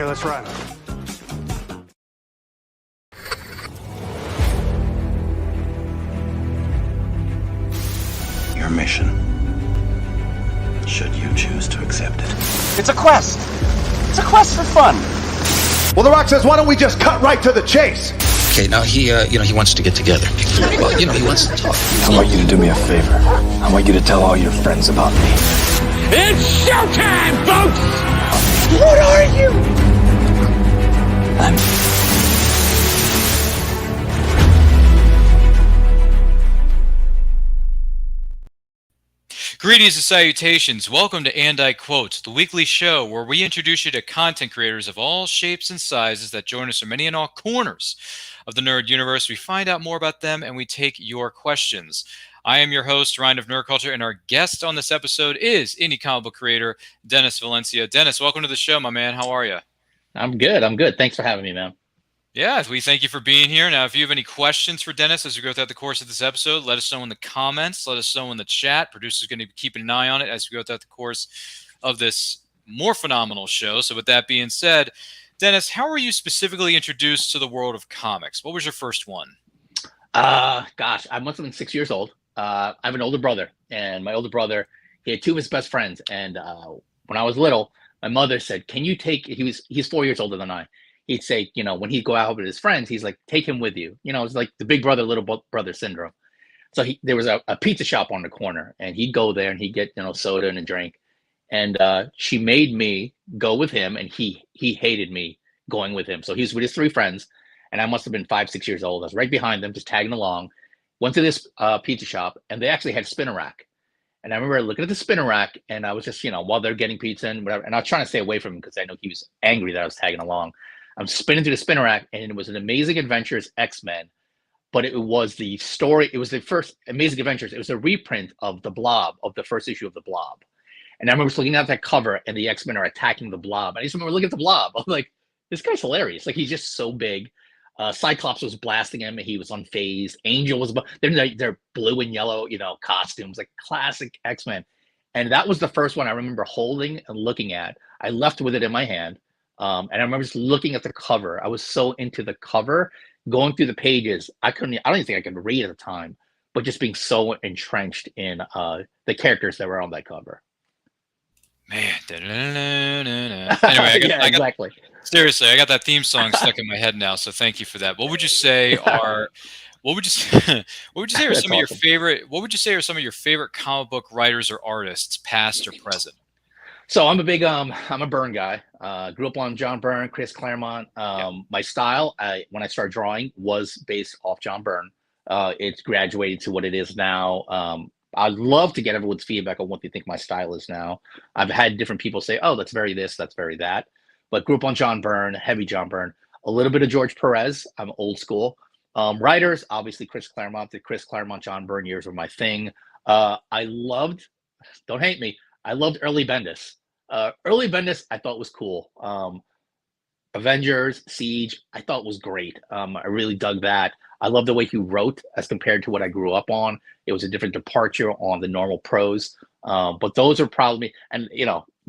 Okay, let's run. Your mission, should you choose to accept it. It's a quest. It's a quest for fun. Well, The Rock says, why don't we just cut right to the chase? Okay, now he wants to get together. Well, he wants to talk. I want you to do me a favor. I want you to tell all your friends about me. It's showtime, folks! What are you? I'm... Greetings and salutations. Welcome to And I Quote, the weekly show where we introduce you to content creators of all shapes and sizes that join us from any and all corners of the nerd universe. We find out more about them and we take your questions. I am your host, Ryan of Nerd Culture, and our guest on this episode is indie comic book creator D.R.Valencia. Dennis, welcome to the show, my man. How are you? I'm good. Thanks for having me, man. Yeah, we thank you for being here. Now, if you have any questions for Dennis as we go throughout the course of this episode, let us know in the comments. Let us know in the chat. Producer's going to be keeping an eye on it as we go throughout the course of this more phenomenal show. So with that being said, Dennis, how were you specifically introduced to the world of comics? What was your first one? Gosh, I must have been 6 years old. I have an older brother, and my older brother, he had two of his best friends. And when I was little, my mother said, can you take, he's 4 years older than I. He'd say, when he'd go out with his friends, he's like, take him with you. It's like the big brother, little brother syndrome. So there was a pizza shop on the corner, and he'd go there and he'd get, soda and a drink. And she made me go with him, and he hated me going with him. So he was with his three friends, and I must have been 5, 6 years old. I was right behind them, just tagging along. Went to this pizza shop, and they actually had a spinner rack. And I remember looking at the spinner rack, and I was just, while they're getting pizza and whatever, and I was trying to stay away from him because I know he was angry that I was tagging along. I'm spinning through the spinner rack, and it was an Amazing Adventures X-Men, but it was the story. It was the first Amazing Adventures. It was a reprint of the Blob, of the first issue of the Blob. And I remember just looking at that cover, and the X-Men are attacking the Blob. And I just remember looking at the Blob. I'm like, this guy's hilarious. Like, he's just so big. Cyclops was blasting him, and he was unfazed. Angel was, they're blue and yellow, costumes, like classic X-Men. And that was the first one I remember holding and looking at. I left with it in my hand. And I remember just looking at the cover. I was so into the cover, going through the pages. I don't even think I could read at the time, but just being so entrenched in the characters that were on that cover. Man. Anyway, exactly. Seriously, I got that theme song stuck in my head now, so thank you for that. What would you say are some of your favorite comic book writers or artists, past or present? So I'm a Byrne guy. Grew up on John Byrne, Chris Claremont. My style, when I started drawing, was based off John Byrne. It's graduated to what it is now. I'd love to get everyone's feedback on what they think my style is now. I've had different people say, oh, that's very this, that's very that. But grew up on John Byrne, heavy John Byrne. A little bit of George Perez. I'm old school. Writers, obviously Chris Claremont. The Chris Claremont, John Byrne years were my thing. I loved, don't hate me, I loved early Bendis. Early Bendis, I thought was cool. Avengers, Siege, I thought was great. I really dug that. I love the way he wrote as compared to what I grew up on. It was a different departure on the normal prose. But those are probably, and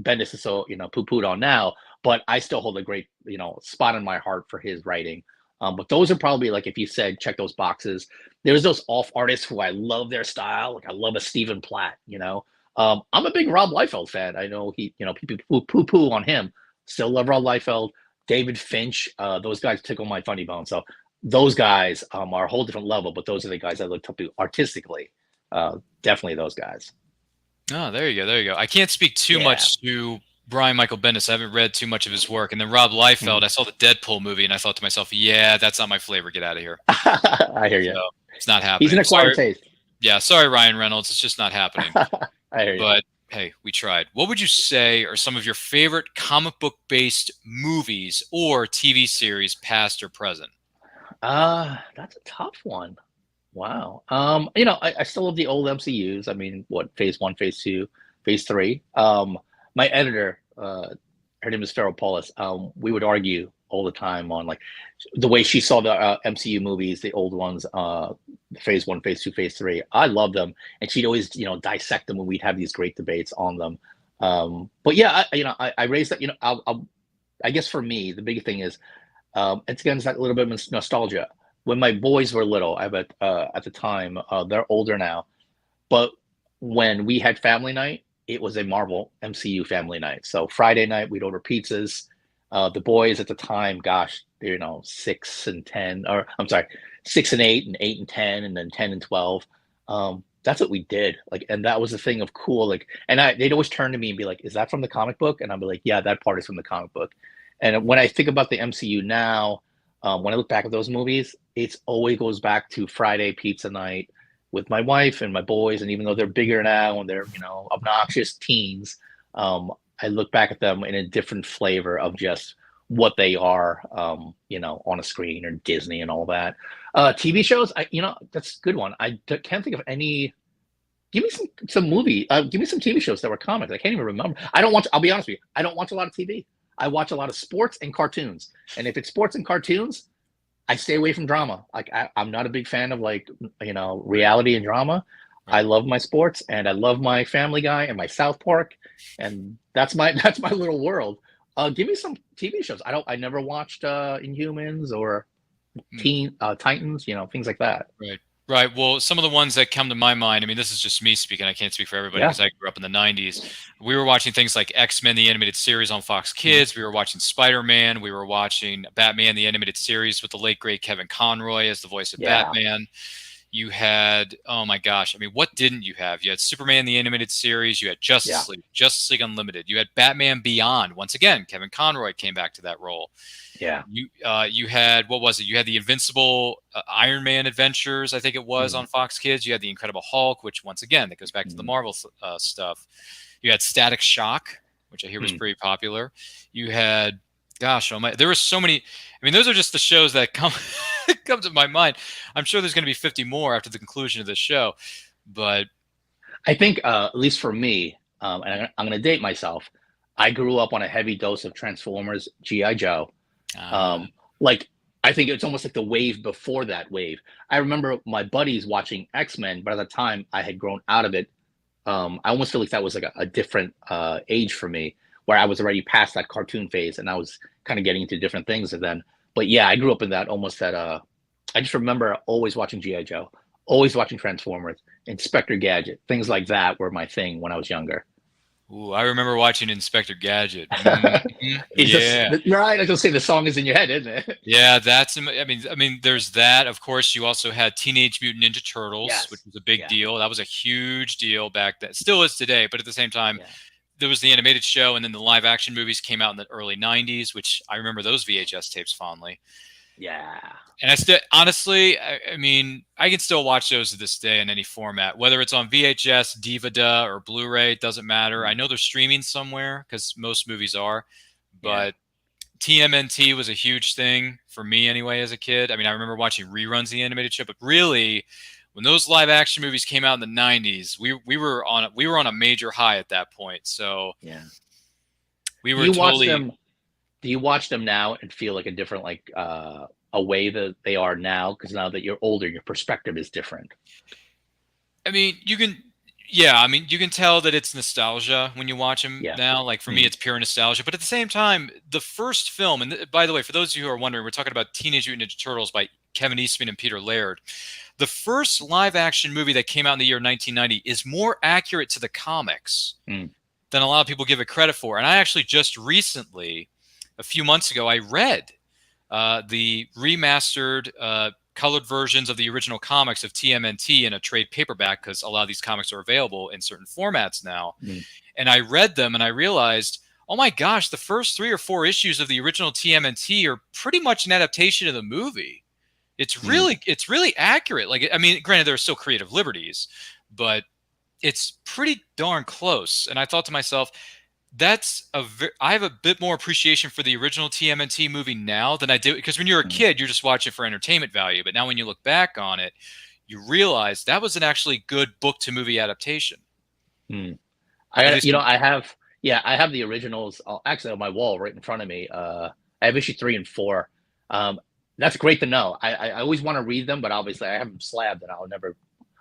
Bendis is so poo-pooed on now, but I still hold a great spot in my heart for his writing. But those are probably, like, if you said check those boxes. There's those off artists who I love their style. Like, I love a Stephen Platt. I'm a big Rob Liefeld fan. I know people poo-poo on him. Still love Rob Liefeld, David Finch. Those guys tickle my funny bone. So those guys are a whole different level, but those are the guys I looked up to artistically. Definitely those guys. Oh, there you go. I can't speak too much to Brian Michael Bendis. I haven't read too much of his work. And then Rob Liefeld, I saw the Deadpool movie, and I thought to myself, yeah, that's not my flavor. Get out of here. I hear you. So, it's not happening. He's an acquired taste. Yeah, sorry, Ryan Reynolds. It's just not happening. I hear you. But hey, we tried. What would you say are some of your favorite comic book-based movies or TV series, past or present? That's a tough one. Wow. I still love the old MCUs. I mean, phase 1, phase 2, phase 3. My editor, her name is Pharos Paulus. We would argue all the time on, like, the way she saw the MCU movies, the old ones, phase 1, phase 2, phase 3. I love them, and she'd always dissect them, and we'd have these great debates on them. But yeah, I raised that. I guess for me, the big thing is, it's again, it's that little bit of nostalgia. When my boys were little, I bet at the time, they're older now, but when we had family night, it was a Marvel MCU family night. So Friday night, we'd order pizzas. The boys at the time, gosh, they're, 6 and 10, or I'm sorry, 6 and 8, and 8 and 10, and then 10 and 12. That's what we did. Like, and that was the thing of cool. Like, and they'd always turn to me and be like, "Is that from the comic book?" And I'd be like, "Yeah, that part is from the comic book." And when I think about the MCU now, when I look back at those movies, it's always goes back to Friday pizza night with my wife and my boys. And even though they're bigger now and they're, obnoxious teens, I look back at them in a different flavor of just what they are, on a screen, or Disney and all that. TV shows, that's a good one. I can't think of any. Give me some movie. Give me some TV shows that were comics. I can't even remember. I'll be honest with you. I don't watch a lot of TV. I watch a lot of sports and cartoons. And if it's sports and cartoons, I stay away from drama. Like, I'm not a big fan of reality and drama. I love my sports, and I love my Family Guy and my South Park, and that's my little world. Give me some TV shows. I never watched Inhumans or Teen Titans, things like that. Right. Well, some of the ones that come to my mind, I mean, this is just me speaking. I can't speak for everybody because I grew up in the 90s. We were watching things like X-Men, the animated series on Fox Kids. We were watching Spider-Man. We were watching Batman, the animated series with the late, great Kevin Conroy as the voice of Batman. You had, oh my gosh, I mean, what didn't you have? You had Superman, the animated series. You had Justice League Unlimited. You had Batman Beyond. Once again, Kevin Conroy came back to that role. Yeah. You had, what was it? You had the Invincible Iron Man Adventures, I think it was, on Fox Kids. You had the Incredible Hulk, which once again, that goes back to the Marvel stuff. You had Static Shock, which I hear was pretty popular. You had, gosh, there were so many. I mean, those are just the shows that come to my mind. I'm sure there's going to be 50 more after the conclusion of this show, but I think, at least for me, and I'm going to date myself, I grew up on a heavy dose of Transformers, G.I. Joe. I think it's almost like the wave before that wave. I remember my buddies watching X-Men, but at the time I had grown out of it. I almost feel like that was like a different age for me, where I was already past that cartoon phase and I was kind of getting into different things then. But yeah, I grew up in that I just remember always watching G.I. Joe, always watching Transformers, Inspector Gadget, things like that were my thing when I was younger. Ooh, I remember watching Inspector Gadget. You're right. I was say the song is in your head, isn't it? Yeah, I mean, there's that. Of course, you also had Teenage Mutant Ninja Turtles, which was a big deal. That was a huge deal back then. Still is today, but at the same time, there was the animated show, and then the live action movies came out in the early 90s, which I remember those VHS tapes fondly. Yeah. And I still, honestly, I mean, I can still watch those to this day in any format, whether it's on VHS, DVD, or Blu-ray, it doesn't matter. I know they're streaming somewhere because most movies are, but TMNT was a huge thing for me anyway as a kid. I mean, I remember watching reruns of the animated show, but really, when those live action movies came out in the 90s, we were on a major high at that point. So we were totally. Do you watch them now and feel like a different, a way that they are now? Because now that you're older, your perspective is different. I mean, you can tell that it's nostalgia when you watch them now. Like for me, it's pure nostalgia. But at the same time, the first film, and by the way, for those of you who are wondering, we're talking about Teenage Mutant Ninja Turtles by Kevin Eastman and Peter Laird. The first live action movie that came out in the year 1990 is more accurate to the comics than a lot of people give it credit for. And I actually just recently, a few months ago, I read the remastered colored versions of the original comics of TMNT in a trade paperback, because a lot of these comics are available in certain formats now. And I read them and I realized, oh my gosh, the first 3 or 4 issues of the original TMNT are pretty much an adaptation of the movie. It's really accurate. Like, I mean, granted, there are still creative liberties, but it's pretty darn close. And I thought to myself, I have a bit more appreciation for the original TMNT movie now than I did, because when you're a kid, you're just watching for entertainment value. But now when you look back on it, you realize that was an actually good book to movie adaptation. I have the originals actually on my wall right in front of me. I have issue 3 and 4. That's great to know. I always want to read them, but obviously I have them slabbed and I'll never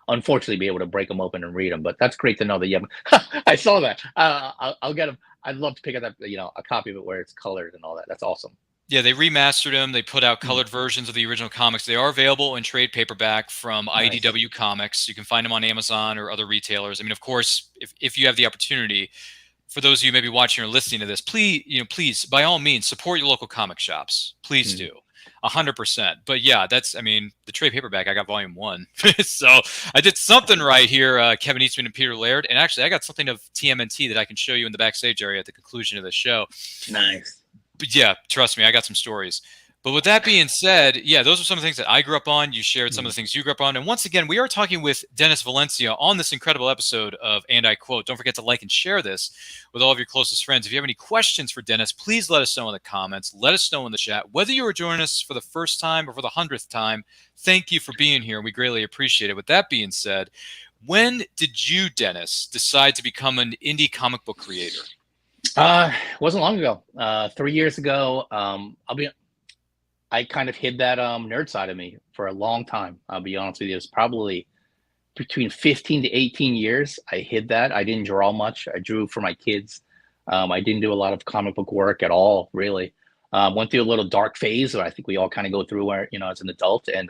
unfortunately be able to break them open and read them. But that's great to know that you have. I saw that. I'll get them. I'd love to pick up that, a copy of it where it's colored and all that. That's awesome. Yeah, they remastered them. They put out colored versions of the original comics. They are available in trade paperback from IDW Comics. You can find them on Amazon or other retailers. I mean, of course, if you have the opportunity, for those of you maybe watching or listening to this, please, by all means, support your local comic shops. Please do. 100%. But yeah, the trade paperback, I got volume 1. So I did something right here, Kevin Eastman and Peter Laird. And actually, I got something of TMNT that I can show you in the backstage area at the conclusion of the show. Nice. But yeah, trust me, I got some stories. But with that being said, yeah, those are some of the things that I grew up on. You shared some of the things you grew up on. And once again, we are talking with Dennis Valencia on this incredible episode of And I Quote. Don't forget to like and share this with all of your closest friends. If you have any questions for Dennis, please let us know in the comments. Let us know in the chat. Whether you are joining us for the first time or for the 100th time, thank you for being here. We greatly appreciate it. With that being said, when did you, Dennis, decide to become an indie comic book creator? It wasn't long ago. 3 years ago. I kind of hid that nerd side of me for a long time. I'll be honest with you. It was probably between 15 to 18 years. I hid that. I didn't draw much. I drew for my kids. I didn't do a lot of comic book work at all, really. Went through a little dark phase where I think we all kind of go through where, as an adult. And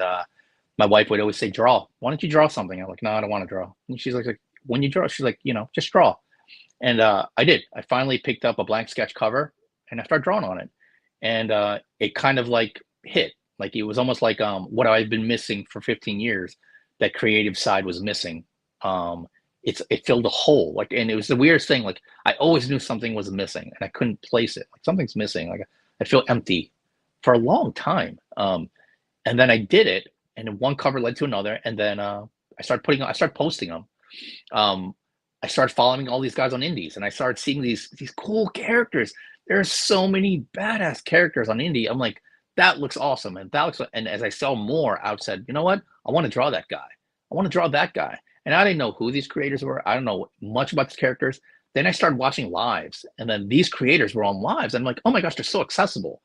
my wife would always say, draw. Why don't you draw something? I'm like, no, I don't want to draw. And she's like, when you draw, she's like, just draw. And I did. I finally picked up a blank sketch cover and I started drawing on it. And it kind of hit. It was almost like what I've been missing for 15 years. That creative side was missing. It filled a hole. And it was the weirdest thing. I always knew something was missing and I couldn't place it. Something's missing. I feel empty for a long time. And then I did it, and one cover led to another. And then I started posting them. I started following all these guys on indies, and I started seeing these cool characters. There are so many badass characters on indie. I'm like, that looks awesome. And as I saw more, I said, you know what? I want to draw that guy. I want to draw that guy. And I didn't know who these creators were. I don't know much about these characters. Then I started watching lives, and then these creators were on lives. I'm like, oh my gosh, they're so accessible.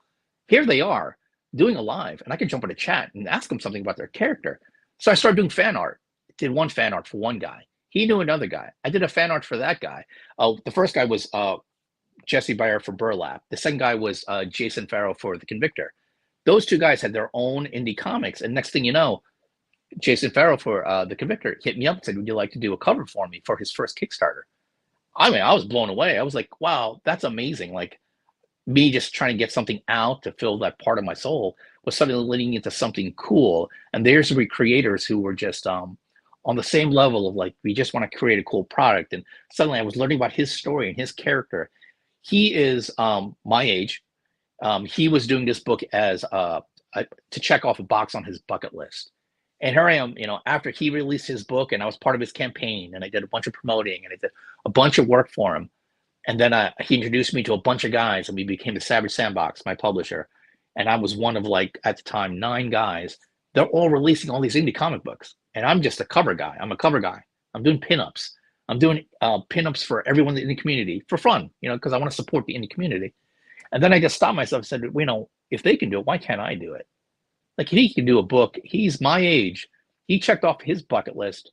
Here they are doing a live, and I could jump in a chat and ask them something about their character. So I started doing fan art. Did one fan art for one guy. He knew another guy. I did a fan art for that guy. The first guy was Jesse Bayer for Burlap. The second guy was Jason Farrow for The Convictor. Those two guys had their own indie comics. And next thing you know, Jason Farrow for The Convictor hit me up and said, would you like to do a cover for me for his first Kickstarter? I mean, I was blown away. I was like, wow, that's amazing. Me just trying to get something out to fill that part of my soul was suddenly leading into something cool. And there's the creators who were just on the same level of we just want to create a cool product. And suddenly I was learning about his story and his character. He is my age. He was doing this book as to check off a box on his bucket list. And here I am, after he released his book, and I was part of his campaign, and I did a bunch of promoting, and I did a bunch of work for him. And then he introduced me to a bunch of guys, and we became the Savage.Sand.Box, my publisher. And I was one of at the time, 9 guys. They're all releasing all these indie comic books. And I'm just a cover guy. I'm a cover guy. I'm doing pinups. I'm doing pinups for everyone in the community for fun, because I want to support the indie community. And then I just stopped myself and said, if they can do it, why can't I do it? He can do a book. He's my age. He checked off his bucket list.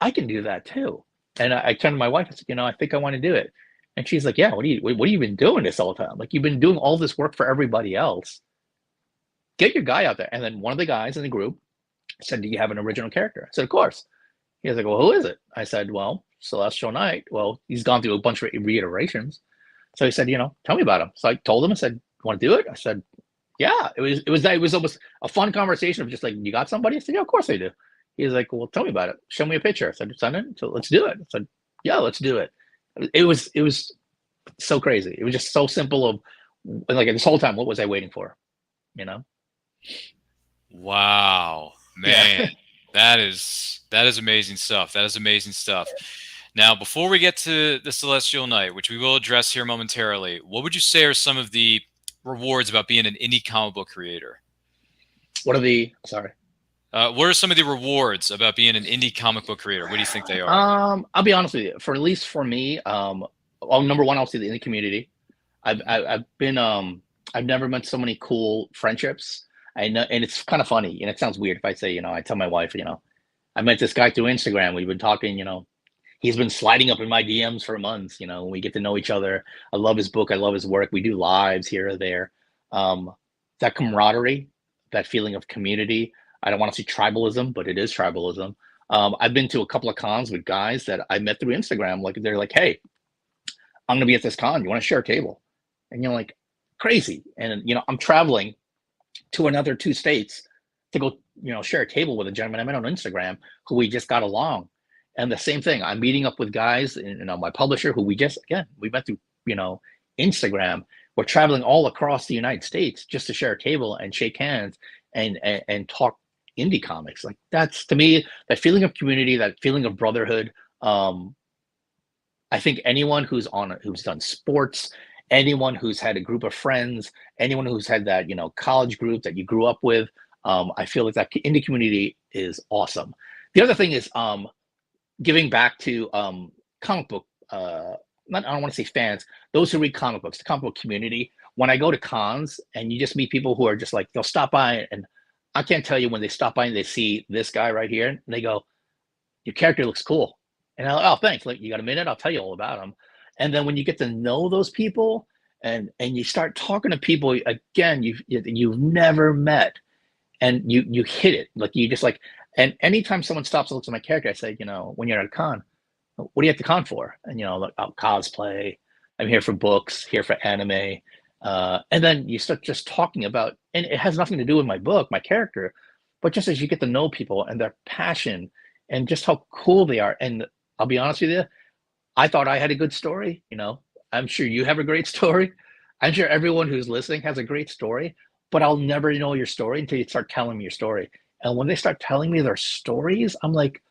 I can do that too. And I turned to my wife and said, I think I want to do it. And she's like, yeah, what have you been doing this all the time? You've been doing all this work for everybody else. Get your guy out there. And then one of the guys in the group said, do you have an original character? I said, of course. He was like, well, who is it? I said, well, Celestial Knight. Well, he's gone through a bunch of reiterations. So he said, tell me about him. So I told him, I said, want to do it? I said, yeah. It was almost a fun conversation of just you got somebody? I said, yeah, of course I do. He was like, well, tell me about it. Show me a picture. I said, send it. So let's do it. I said, yeah, let's do it. It was so crazy. It was just so simple of this whole time, what was I waiting for? Wow, man. Yeah. That is amazing stuff. That is amazing stuff. Now, before we get to the Celestial Knight, which we will address here momentarily, what would you say are some of the rewards about being an indie comic book creator? What are some of the rewards about being an indie comic book creator? What do you think they are? I'll be honest with you. At least for me, number one, I'll say the indie community. I've never met so many cool friendships. I know, and it's kind of funny, and it sounds weird if I say, I tell my wife, I met this guy through Instagram. We've been talking, he's been sliding up in my DMs for months, we get to know each other. I love his book. I love his work. We do lives here or there. That camaraderie, that feeling of community. I don't want to say tribalism, but it is tribalism. I've been to a couple of cons with guys that I met through Instagram. Like, they're like, hey, I'm going to be at this con. You want to share a table? And you're like, crazy. And, I'm traveling to another 2 states to go, share a table with a gentleman I met on Instagram who we just got along. And the same thing, I'm meeting up with guys, my publisher who we met through, Instagram. We're traveling all across the United States just to share a table and shake hands and talk indie comics. Like, that's, to me, that feeling of community, that feeling of brotherhood. I think anyone who's done sports, anyone who's had a group of friends, anyone who's had that, college group that you grew up with, I feel like that indie community is awesome. The other thing is giving back to comic book, I don't want to say fans, those who read comic books, the comic book community. When I go to cons and you just meet people who are just like, they'll stop by, and I can't tell you when they stop by and they see this guy right here and they go, your character looks cool. And oh, thanks. Like, you got a minute? I'll tell you all about him. And then when you get to know those people and you start talking to people, again, you've never met, and you hit it. Like, you just like, and anytime someone stops and looks at my character, I say, when you're at a con, what do you have to con for? And, like, I'll cosplay. I'm here for books, here for anime. And then you start just talking about, and it has nothing to do with my book, my character, but just as you get to know people and their passion and just how cool they are. And I'll be honest with you, I thought I had a good story. I'm sure you have a great story. I'm sure everyone who's listening has a great story, but I'll never know your story until you start telling me your story. And when they start telling me their stories, I'm like,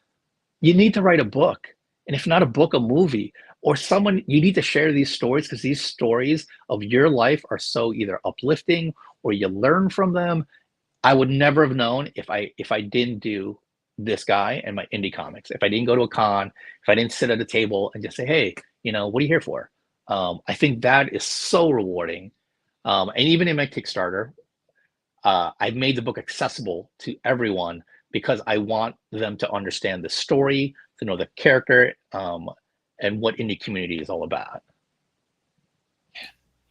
you need to write a book. And if not a book, a movie, or someone, you need to share these stories, because these stories of your life are so either uplifting or you learn from them. I would never have known if I didn't do this guy and my indie comics, if I didn't go to a con, if I didn't sit at a table and just say, hey, what are you here for? I think that is so rewarding. And even in my Kickstarter, I've made the book accessible to everyone because I want them to understand the story, to know the character, and what indie community is all about.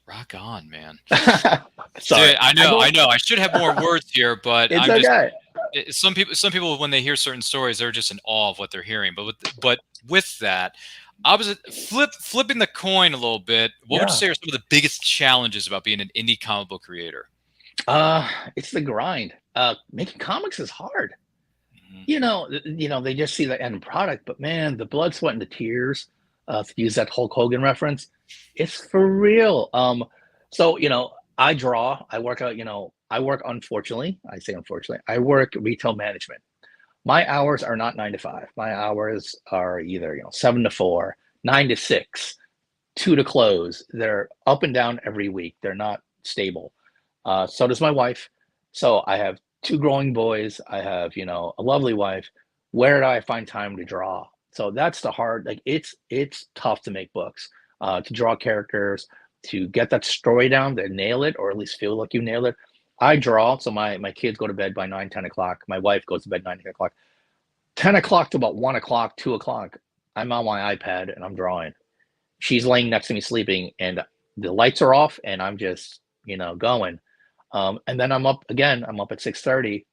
Rock on, man. Sorry. Dude, I know. I should have more words here, but it's okay. Some people, when they hear certain stories, they're just in awe of what they're hearing. But with that, flipping the coin a little bit, what would you say are some of the biggest challenges about being an indie comic book creator? It's the grind. Making comics is hard. They just see the end product, but man, the blood, sweat, and the tears, to use that Hulk Hogan reference, it's for real. So, I draw, I work out, I work, unfortunately, I work retail management. My hours are not 9 to 5. My hours are either, 7 to 4, 9 to 6, 2 to close. They're up and down every week. They're not stable. So does my wife. So I have 2 growing boys. I have, a lovely wife. Where do I find time to draw? So that's the hard, like, it's tough to make books, to draw characters, to get that story down, to nail it, or at least feel like you nailed it. I draw. So my kids go to bed by 9, 10 o'clock. My wife goes to bed 9, 10 o'clock. 10 o'clock to about 1 o'clock, 2 o'clock, I'm on my iPad and I'm drawing. She's laying next to me sleeping, and the lights are off, and I'm just, going. And then I'm up again. I'm up at 6:30,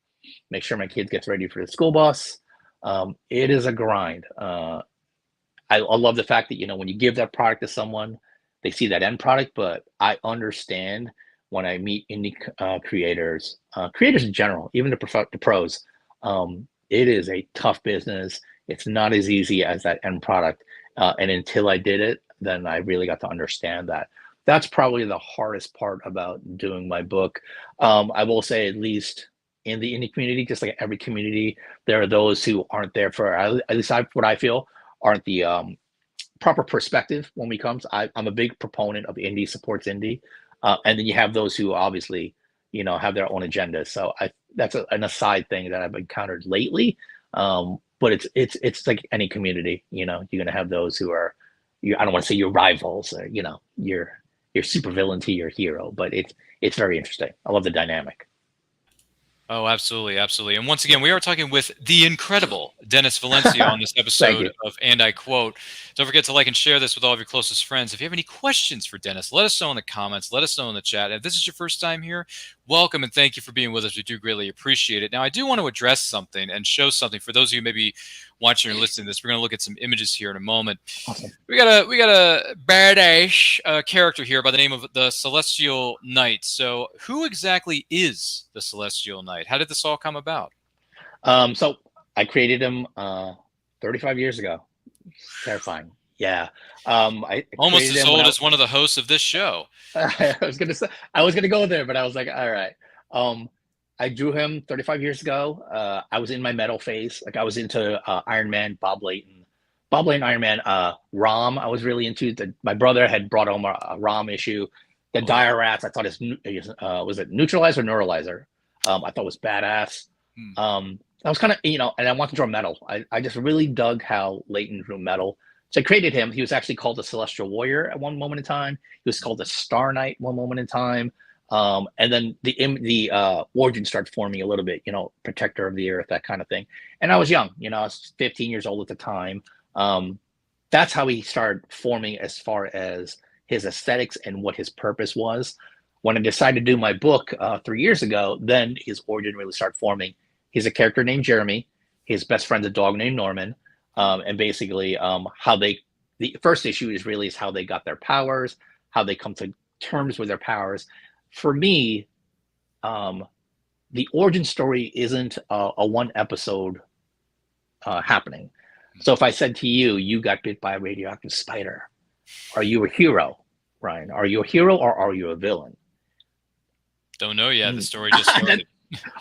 make sure my kid gets ready for the school bus. It is a grind. I love the fact that, when you give that product to someone, they see that end product, but I understand when I meet indie creators in general, even the pros, it is a tough business. It's not as easy as that end product. And until I did it, then I really got to understand that. That's probably the hardest part about doing my book. I will say, at least in the indie community, just like every community, there are those who aren't there for, at least what I feel, aren't the proper perspective when we comes. I'm a big proponent of indie supports indie. And then you have those who obviously, have their own agendas. So that's an aside thing that I've encountered lately. But it's like any community, you're going to have those who are, I don't want to say your rivals, or, your supervillain to your hero, but it's very interesting. I love the dynamic. Oh, absolutely, absolutely. And once again, we are talking with the incredible Dennis Valencia on this Thank episode you. of And I Quote. Don't forget to like and share this with all of your closest friends. If you have any questions for Dennis, let us know in the comments. Let us know in the chat. If this is your first time here, welcome and thank you for being with us. We do greatly appreciate it. Now, I do want to address something and show something for those of you maybe watching or listening to this. We're going to look at some images here in a moment. Awesome. We got a badass character here by the name of the Celestial Knight. So, who exactly is the Celestial Knight? How did this all come about? So I created him 35 years ago. Terrifying. Yeah. I Almost as old as as one of the hosts of this show. I was gonna go there, but I was like, all right. I drew him 35 years ago. I was in my metal phase. Like I was into Iron Man, Bob Layton, Iron Man. Rom, I was really into. My brother had brought home a Rom issue. The Dire Rats, I thought was it Neutralizer or Neuralizer? I thought was badass. I was kind of, and I wanted to draw metal. I just really dug how Layton drew metal. So I created him. He was actually called the Celestial Warrior at one moment in time. He was called the Star Knight one moment in time. And then the origin started forming a little bit, protector of the earth, that kind of thing. And I was young, I was 15 years old at the time. That's how he started forming as far as his aesthetics and what his purpose was. When I decided to do my book 3 years ago, then his origin really started forming. He's a character named Jeremy. His best friend's a dog named Norman. And basically the first issue is how they got their powers, how they come to terms with their powers. For me, the origin story isn't a one episode happening. So if I said to you, you got bit by a radioactive spider, are you a hero, Ryan? Are you a hero or are you a villain? Don't know yet. The story just started.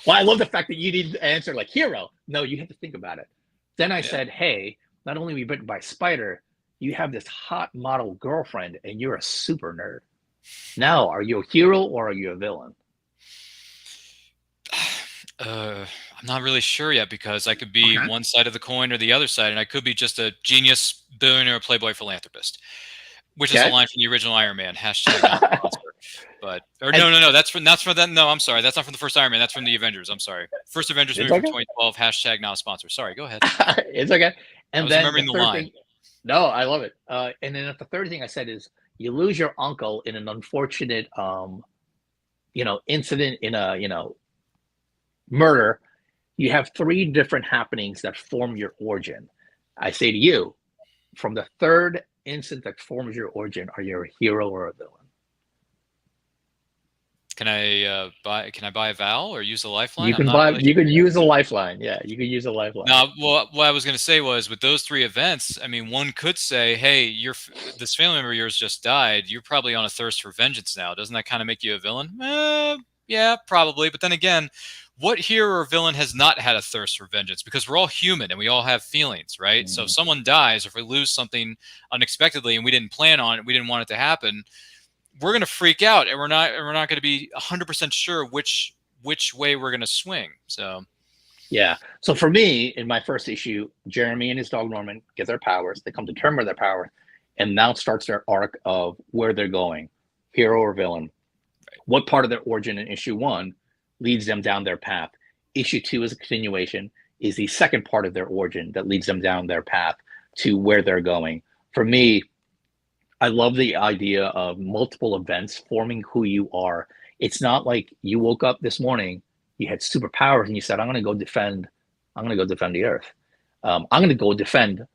Well, I love the fact that you didn't answer like hero. No, you had to think about it. Then I said, hey, not only were you bitten by a spider, you have this hot model girlfriend and you're a super nerd. Now, are you a hero or are you a villain? I'm not really sure yet because I could be one side of the coin or the other side, and I could be just a genius billionaire playboy philanthropist, which is a line from the original Iron Man. Hashtag not sponsor. But no, that's from that. No, I'm sorry, that's not from the first Iron Man. That's from the Avengers. I'm sorry, first Avengers movie from 2012. Hashtag not a sponsor. Sorry, go ahead. It's okay. And I was then remembering the line. Thing, no, I love it. And then the third thing I said is you lose your uncle in an unfortunate, incident in a, murder. You have three different happenings that form your origin. I say to you, from the third incident that forms your origin, are you a hero or a villain? Can I buy a Val or use a lifeline? You could use a lifeline. Yeah, you could use a lifeline. Now, what I was going to say was with those three events, I mean, one could say, hey, this family member of yours just died. You're probably on a thirst for vengeance now. Doesn't that kind of make you a villain? Yeah, probably. But then again, what hero or villain has not had a thirst for vengeance? Because we're all human and we all have feelings, right? So if someone dies, or if we lose something unexpectedly and we didn't plan on it, we didn't want it to happen, we're going to freak out, and we're not going to be 100% sure which way we're going to swing. So, yeah. So for me, in my first issue, Jeremy and his dog Norman get their powers. They come to terms with their power, and now starts their arc of where they're going, hero or villain. Right. What part of their origin in issue 1 leads them down their path? Issue 2 is a continuation, is the second part of their origin that leads them down their path to where they're going. For me, I love the idea of multiple events forming who you are. It's not like you woke up this morning, you had superpowers, and you said, I'm going to go defend the earth. I'm going to go defend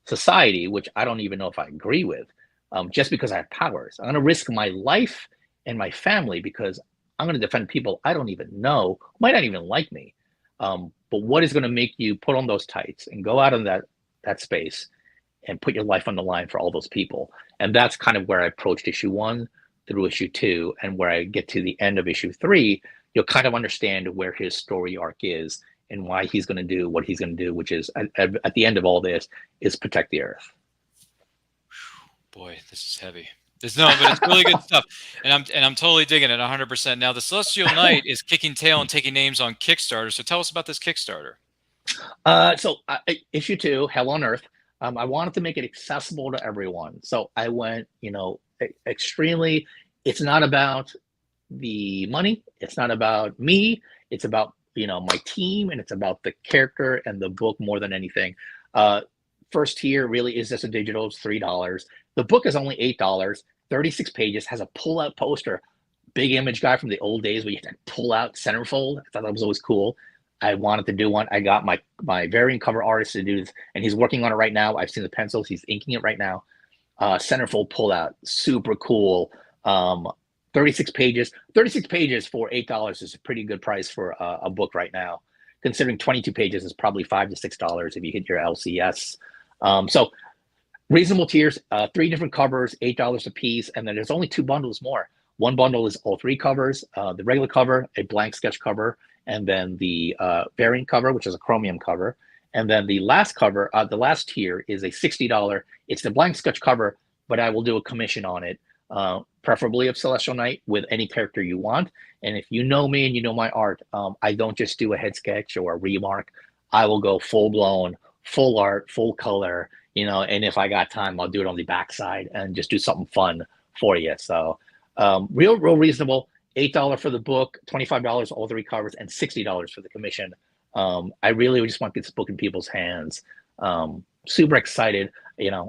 society, which I don't even know if I agree with, just because I have powers. I'm going to risk my life and my family because I'm going to defend people I don't even know, who might not even like me. But what is going to make you put on those tights and go out in that space and put your life on the line for all those people? And that's kind of where I approached issue 1 through issue 2, and where I get to the end of issue 3, you'll kind of understand where his story arc is and why he's going to do what he's going to do, which is at the end of all this is protect the earth. Boy, this is heavy. But it's really good stuff, and I'm totally digging it 100%. Now, the Celestial Knight is kicking tail and taking names on Kickstarter. So tell us about this Kickstarter. Issue 2, Hell on Earth. I wanted to make it accessible to everyone. So I went, extremely, it's not about the money. It's not about me. It's about my team, and it's about the character and the book more than anything. First tier really is just a digital. It's $3. The book is only $8. 36 pages, has a pull-out poster. Big image guy from the old days where you had to pull out centerfold. I thought that was always cool. I wanted to do one. I got my variant cover artist to do this, and he's working on it right now. I've seen the pencils. He's inking it right now. Centerfold pull-out, super cool. 36 pages. 36 pages for $8 is a pretty good price for a book right now. Considering 22 pages is probably $5 to $6 if you hit your LCS. So reasonable tiers, 3 different covers, $8 a piece, and then there's only 2 bundles more. One bundle is all 3 covers, the regular cover, a blank sketch cover, and then the variant cover, which is a chromium cover. And then the last cover, the last tier is a $60. It's the blank sketch cover, but I will do a commission on it, preferably of Celestial Knight with any character you want. And if you know me and you know my art, I don't just do a head sketch or a remark. I will go full blown, full art, full color, and if I got time, I'll do it on the backside and just do something fun for you. So real reasonable. $8 for the book, $25 all 3 covers, and $60 for the commission. I really just want this book in people's hands. Super excited.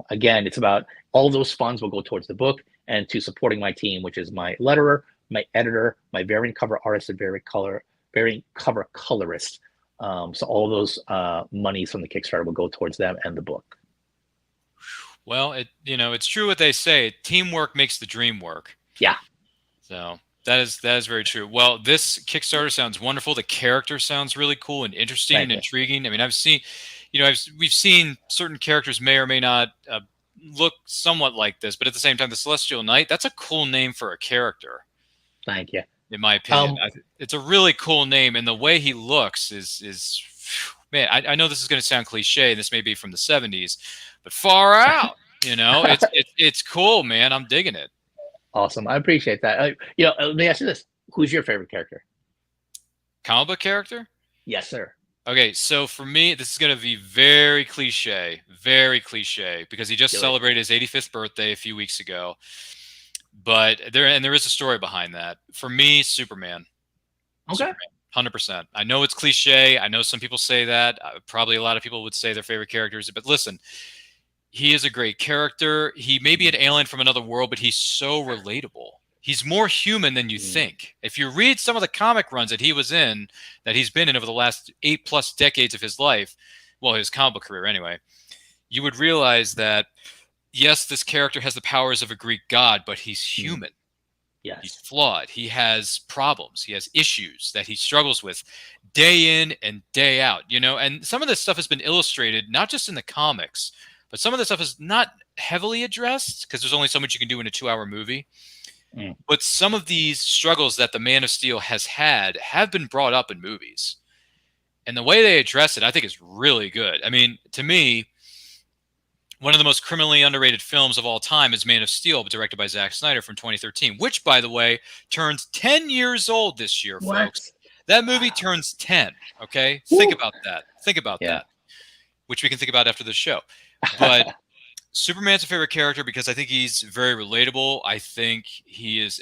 Again, it's about all those funds will go towards the book and to supporting my team, which is my letterer, my editor, my variant cover artist, and variant cover colorist. So all those monies from the Kickstarter will go towards them and the book. Well, it's true what they say. Teamwork makes the dream work. Yeah. So that is very true. Well, this Kickstarter sounds wonderful. The character sounds really cool and interesting and intriguing. I mean, I've seen, we've seen certain characters may or may not look somewhat like this, but at the same time, the Celestial Knight, that's a cool name for a character. Thank you. In my opinion, it's a really cool name, and the way he looks is man. I know this is going to sound cliche, and this may be from the '70s, but far out. It's cool, man. I'm digging it. Awesome. I appreciate that. Let me ask you this: who's your favorite character? Comic book character? Yes, sir. Okay, so for me, this is going to be very cliche, because he just celebrated his 85th birthday a few weeks ago. But there is a story behind that. For me, Superman. Okay. Superman, 100%. I know it's cliche. I know some people say that. Probably a lot of people would say their favorite characters. But listen, he is a great character. He may be an alien from another world, but he's so relatable. He's more human than you think. If you read some of the comic runs that he's been in over the last 8+ decades of his life, well, his comic book career anyway, you would realize that, yes, this character has the powers of a Greek god, but he's human. Yes. He's flawed. He has problems. He has issues that he struggles with day in and day out, and some of this stuff has been illustrated, not just in the comics, but some of the stuff is not heavily addressed because there's only so much you can do in a 2-hour movie. But some of these struggles that the Man of Steel has had have been brought up in movies. And the way they address it, I think, is really good. I mean, to me, one of the most criminally underrated films of all time is Man of Steel, directed by Zack Snyder from 2013, which, by the way, turns 10 years old this year, folks. That movie turns 10, okay? Woo. Think about that. Think about that, which we can think about after the show. But Superman's a favorite character because I think he's very relatable. I think he is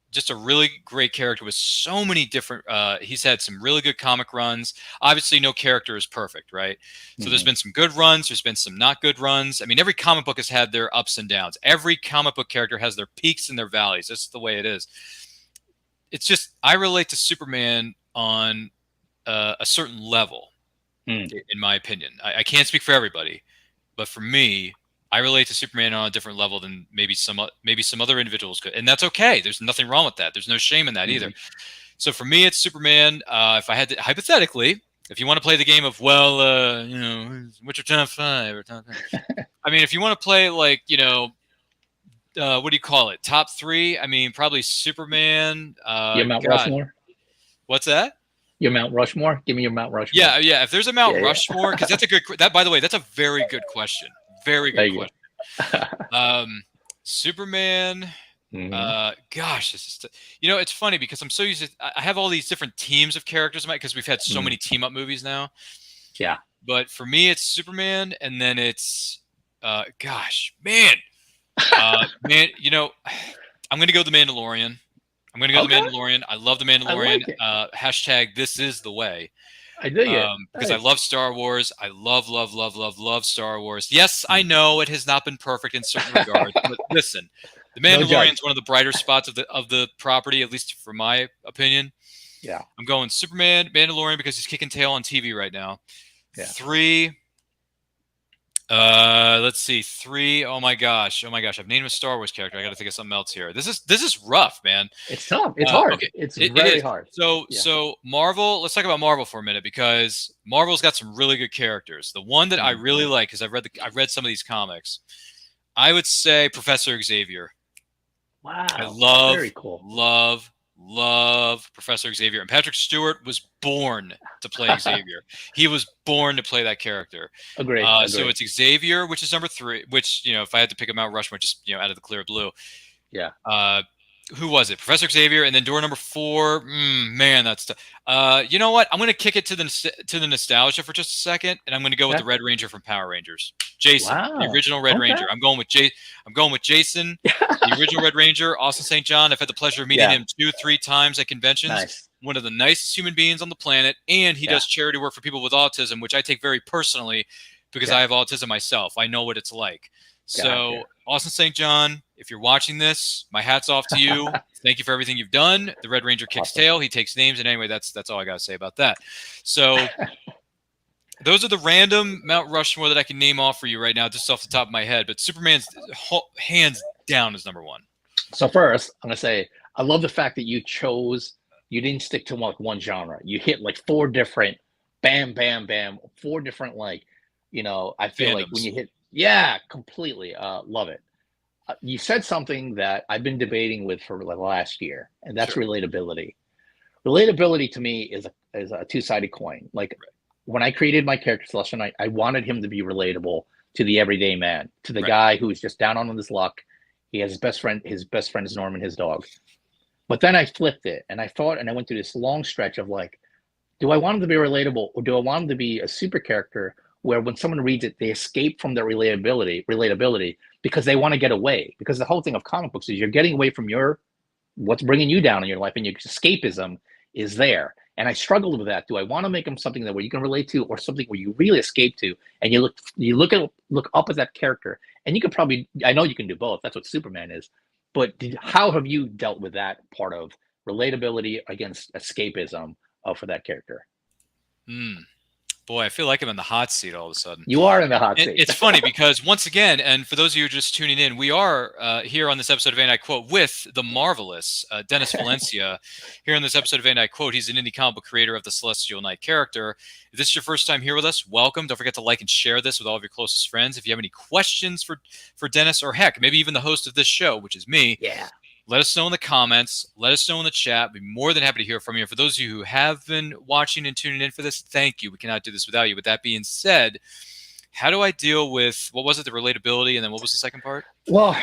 just a really great character with so many different, he's had some really good comic runs. Obviously, no character is perfect, right? So there's been some good runs. There's been some not good runs. I mean, every comic book has had their ups and downs. Every comic book character has their peaks and their valleys. That's the way it is. It's just, I relate to Superman on a certain level, in my opinion. I can't speak for everybody. But for me, I relate to Superman on a different level than maybe some other individuals could, and that's okay. There's nothing wrong with that. There's no shame in that either. So for me, it's Superman. If I had to, hypothetically, if you want to play the game of what's your top 5 or top 10? I mean, if you want to play like what do you call it? Top 3? I mean, probably Superman. Your Mount Rushmore. What's that? Your Mount Rushmore? Give me your Mount Rushmore. Yeah. If there's a Mount Rushmore, because that's a good. By the way, that's a very good question. Very good question. Superman. Gosh, it's funny because I'm so used to. I have all these different teams of characters because we've had so many team up movies now. Yeah. But for me, it's Superman, and then it's, man, I'm gonna go The Mandalorian. I'm going to go Okay. The Mandalorian. I love The I Mandalorian. like it. Hashtag this is the way. I dig it. Because I love Star Wars. I love Star Wars. Yes, I know it has not been perfect in certain regards, but listen, The Mandalorian is one of the brighter spots of the property, at least for my opinion. Yeah. I'm going Superman, Mandalorian because he's kicking tail on TV right now. Yeah. 3. Let's see. 3. Oh my gosh. I've named a Star Wars character. I got to think of something else here. This is rough, man. It's tough. It's hard. Okay. It's very hard. So Marvel. Let's talk about Marvel for a minute because Marvel's got some really good characters. The one that I really like because I've read some of these comics. I would say Professor Xavier. Wow. I very cool. love Professor Xavier. And Patrick Stewart was born to play Xavier. He was born to play that character. Agreed. So it's Xavier, which is number 3, which, if I had to pick him out, Rushmore, just, out of the clear blue. Yeah. Who was it? Professor Xavier. And then door number 4. Man, that's you know what? I'm going to kick it to the nostalgia for just a second. And I'm going to go with the Red Ranger from Power Rangers. Jason, the original Red Ranger. I'm going with Jason, the original Red Ranger, Austin St. John. I've had the pleasure of meeting him 2-3 times at conventions. Nice. One of the nicest human beings on the planet. And he does charity work for people with autism, which I take very personally because I have autism myself. I know what it's like. So Austin St. John, if you're watching this, my hat's off to you. Thank you for everything you've done. The Red Ranger kicks tail. He takes names. And anyway, that's all I got to say about that. So those are the random Mount Rushmore that I can name off for you right now, just off the top of my head. But Superman's hands down is number 1. So first, I'm going to say, I love the fact that you didn't stick to one genre. You hit like 4 different, bam, bam, bam, 4 different, I feel Fandoms. like when you hit, completely love it. You said something that I've been debating with for the last year, and that's relatability. Relatability to me is a 2-sided coin. When I created my character Celestial Knight, I wanted him to be relatable to the everyday man, to the guy who's just down on his luck. He has his best friend is Norman, his dog. But then I flipped it and I thought, and I went through this long stretch of do I want him to be relatable, or do I want him to be a super character where when someone reads it, they escape from their relatability because they want to get away? Because the whole thing of comic books is you're getting away from what's bringing you down in your life, and your escapism is there. And I struggled with that. Do I want to make them something where you can relate to, or something where you really escape to, and you look up at that character, and you could probably, I know you can do both. That's what Superman is. But how have you dealt with that part of relatability against escapism for that character? Boy, I feel like I'm in the hot seat all of a sudden. You are in the hot seat. It's funny because once again, and for those of you who are just tuning in, we are here on this episode of And I Quote with the marvelous Dennis Valencia. Here on this episode of And I Quote, he's an indie comic book creator of the Celestial Knight character. If this is your first time here with us, welcome. Don't forget to like and share this with all of your closest friends. If you have any questions for Dennis, or heck, maybe even the host of this show, which is me, let us know in the comments. Let us know in the chat. We'd be more than happy to hear from you. For those of you who have been watching and tuning in for this, thank you. We cannot do this without you. With that being said, how do I deal with, what was it, the relatability, and then what was the second part? Well,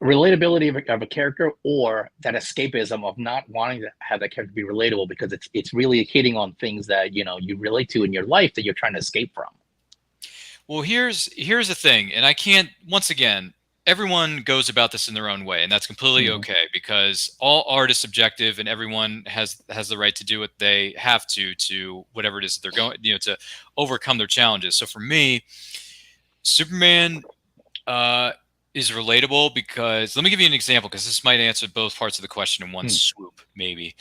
relatability of a character, or that escapism of not wanting to have that character be relatable because it's really hitting on things that, you relate to in your life that you're trying to escape from. Well, here's the thing, and I can't, once again, everyone goes about this in their own way, and that's completely okay, because all art is subjective, and everyone has the right to do what they have to whatever it is that they're going, to overcome their challenges. So for me, Superman is relatable because, let me give you an example, because this might answer both parts of the question in one swoop, maybe.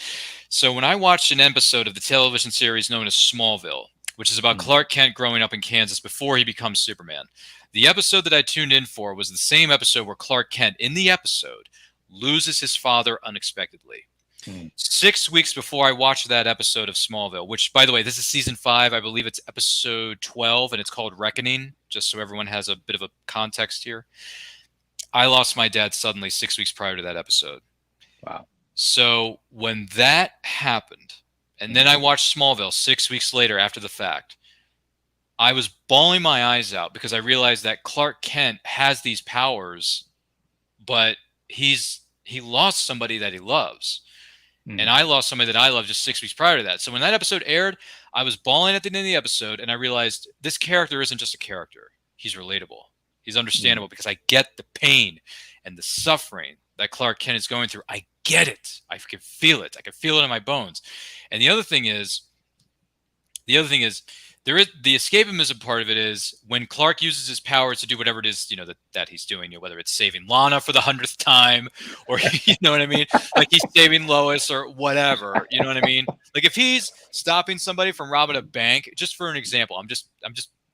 So when I watched an episode of the television series known as Smallville, which is about Clark Kent growing up in Kansas before he becomes Superman. The episode that I tuned in for was the same episode where Clark Kent, in the episode, loses his father unexpectedly. 6 weeks before I watched that episode of Smallville, which, by the way, this is season 5. I believe it's episode 12, and it's called Reckoning, just so everyone has a bit of a context here. I lost my dad suddenly 6 weeks prior to that episode. Wow. So when that happened, and then I watched Smallville 6 weeks later after the fact, I was bawling my eyes out because I realized that Clark Kent has these powers, but he lost somebody that he loves. And I lost somebody that I love just 6 weeks prior to that. So when that episode aired, I was bawling at the end of the episode, and I realized this character isn't just a character. He's relatable. He's understandable because I get the pain and the suffering that Clark Kent is going through. I get it. I can feel it. I can feel it in my bones. And the other thing is, there is the escapism part of it is when Clark uses his powers to do whatever it is, that he's doing, whether it's saving Lana for the 100th time, or you know what I mean, like he's saving Lois or whatever, you know what I mean? Like if he's stopping somebody from robbing a bank, just for an example, I'm just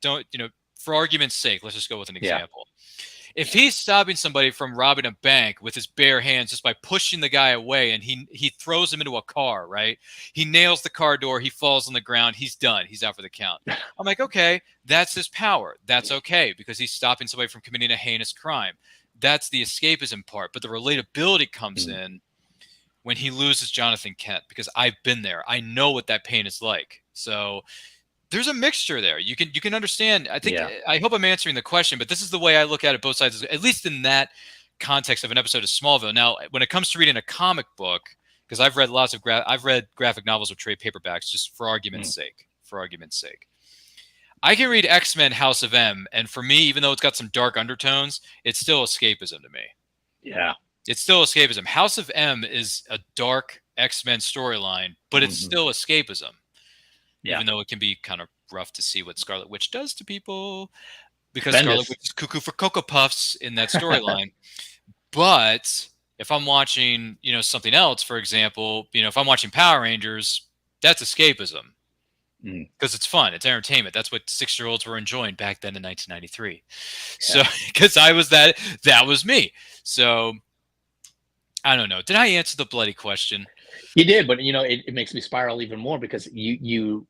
don't, for argument's sake, let's just go with an example. If he's stopping somebody from robbing a bank with his bare hands just by pushing the guy away and he throws him into a car, right? He nails the car door. He falls on the ground. He's done. He's out for the count. I'm like, okay, that's his power. That's okay because he's stopping somebody from committing a heinous crime. That's the escapism part. But the relatability comes in when he loses Jonathan Kent because I've been there. I know what that pain is like. So there's a mixture there. You can understand. I think I hope I'm answering the question, but this is the way I look at it both sides, at least in that context of an episode of Smallville. Now, when it comes to reading a comic book, because I've read lots of I've read graphic novels or trade paperbacks just for argument's sake. For argument's sake. I can read X-Men House of M, and for me, even though it's got some dark undertones, it's still escapism to me. Yeah. It's still escapism. House of M is a dark X-Men storyline, but it's still escapism. Yeah. Even though it can be kind of rough to see what Scarlet Witch does to people, because Scarlet Witch is cuckoo for Cocoa Puffs in that storyline. But if I'm watching, something else, for example, if I'm watching Power Rangers, that's escapism because it's fun, it's entertainment. That's what 6-year-olds were enjoying back then in 1993. So because I was that was me. So I don't know. Did I answer the bloody question? You did, but it makes me spiral even more because you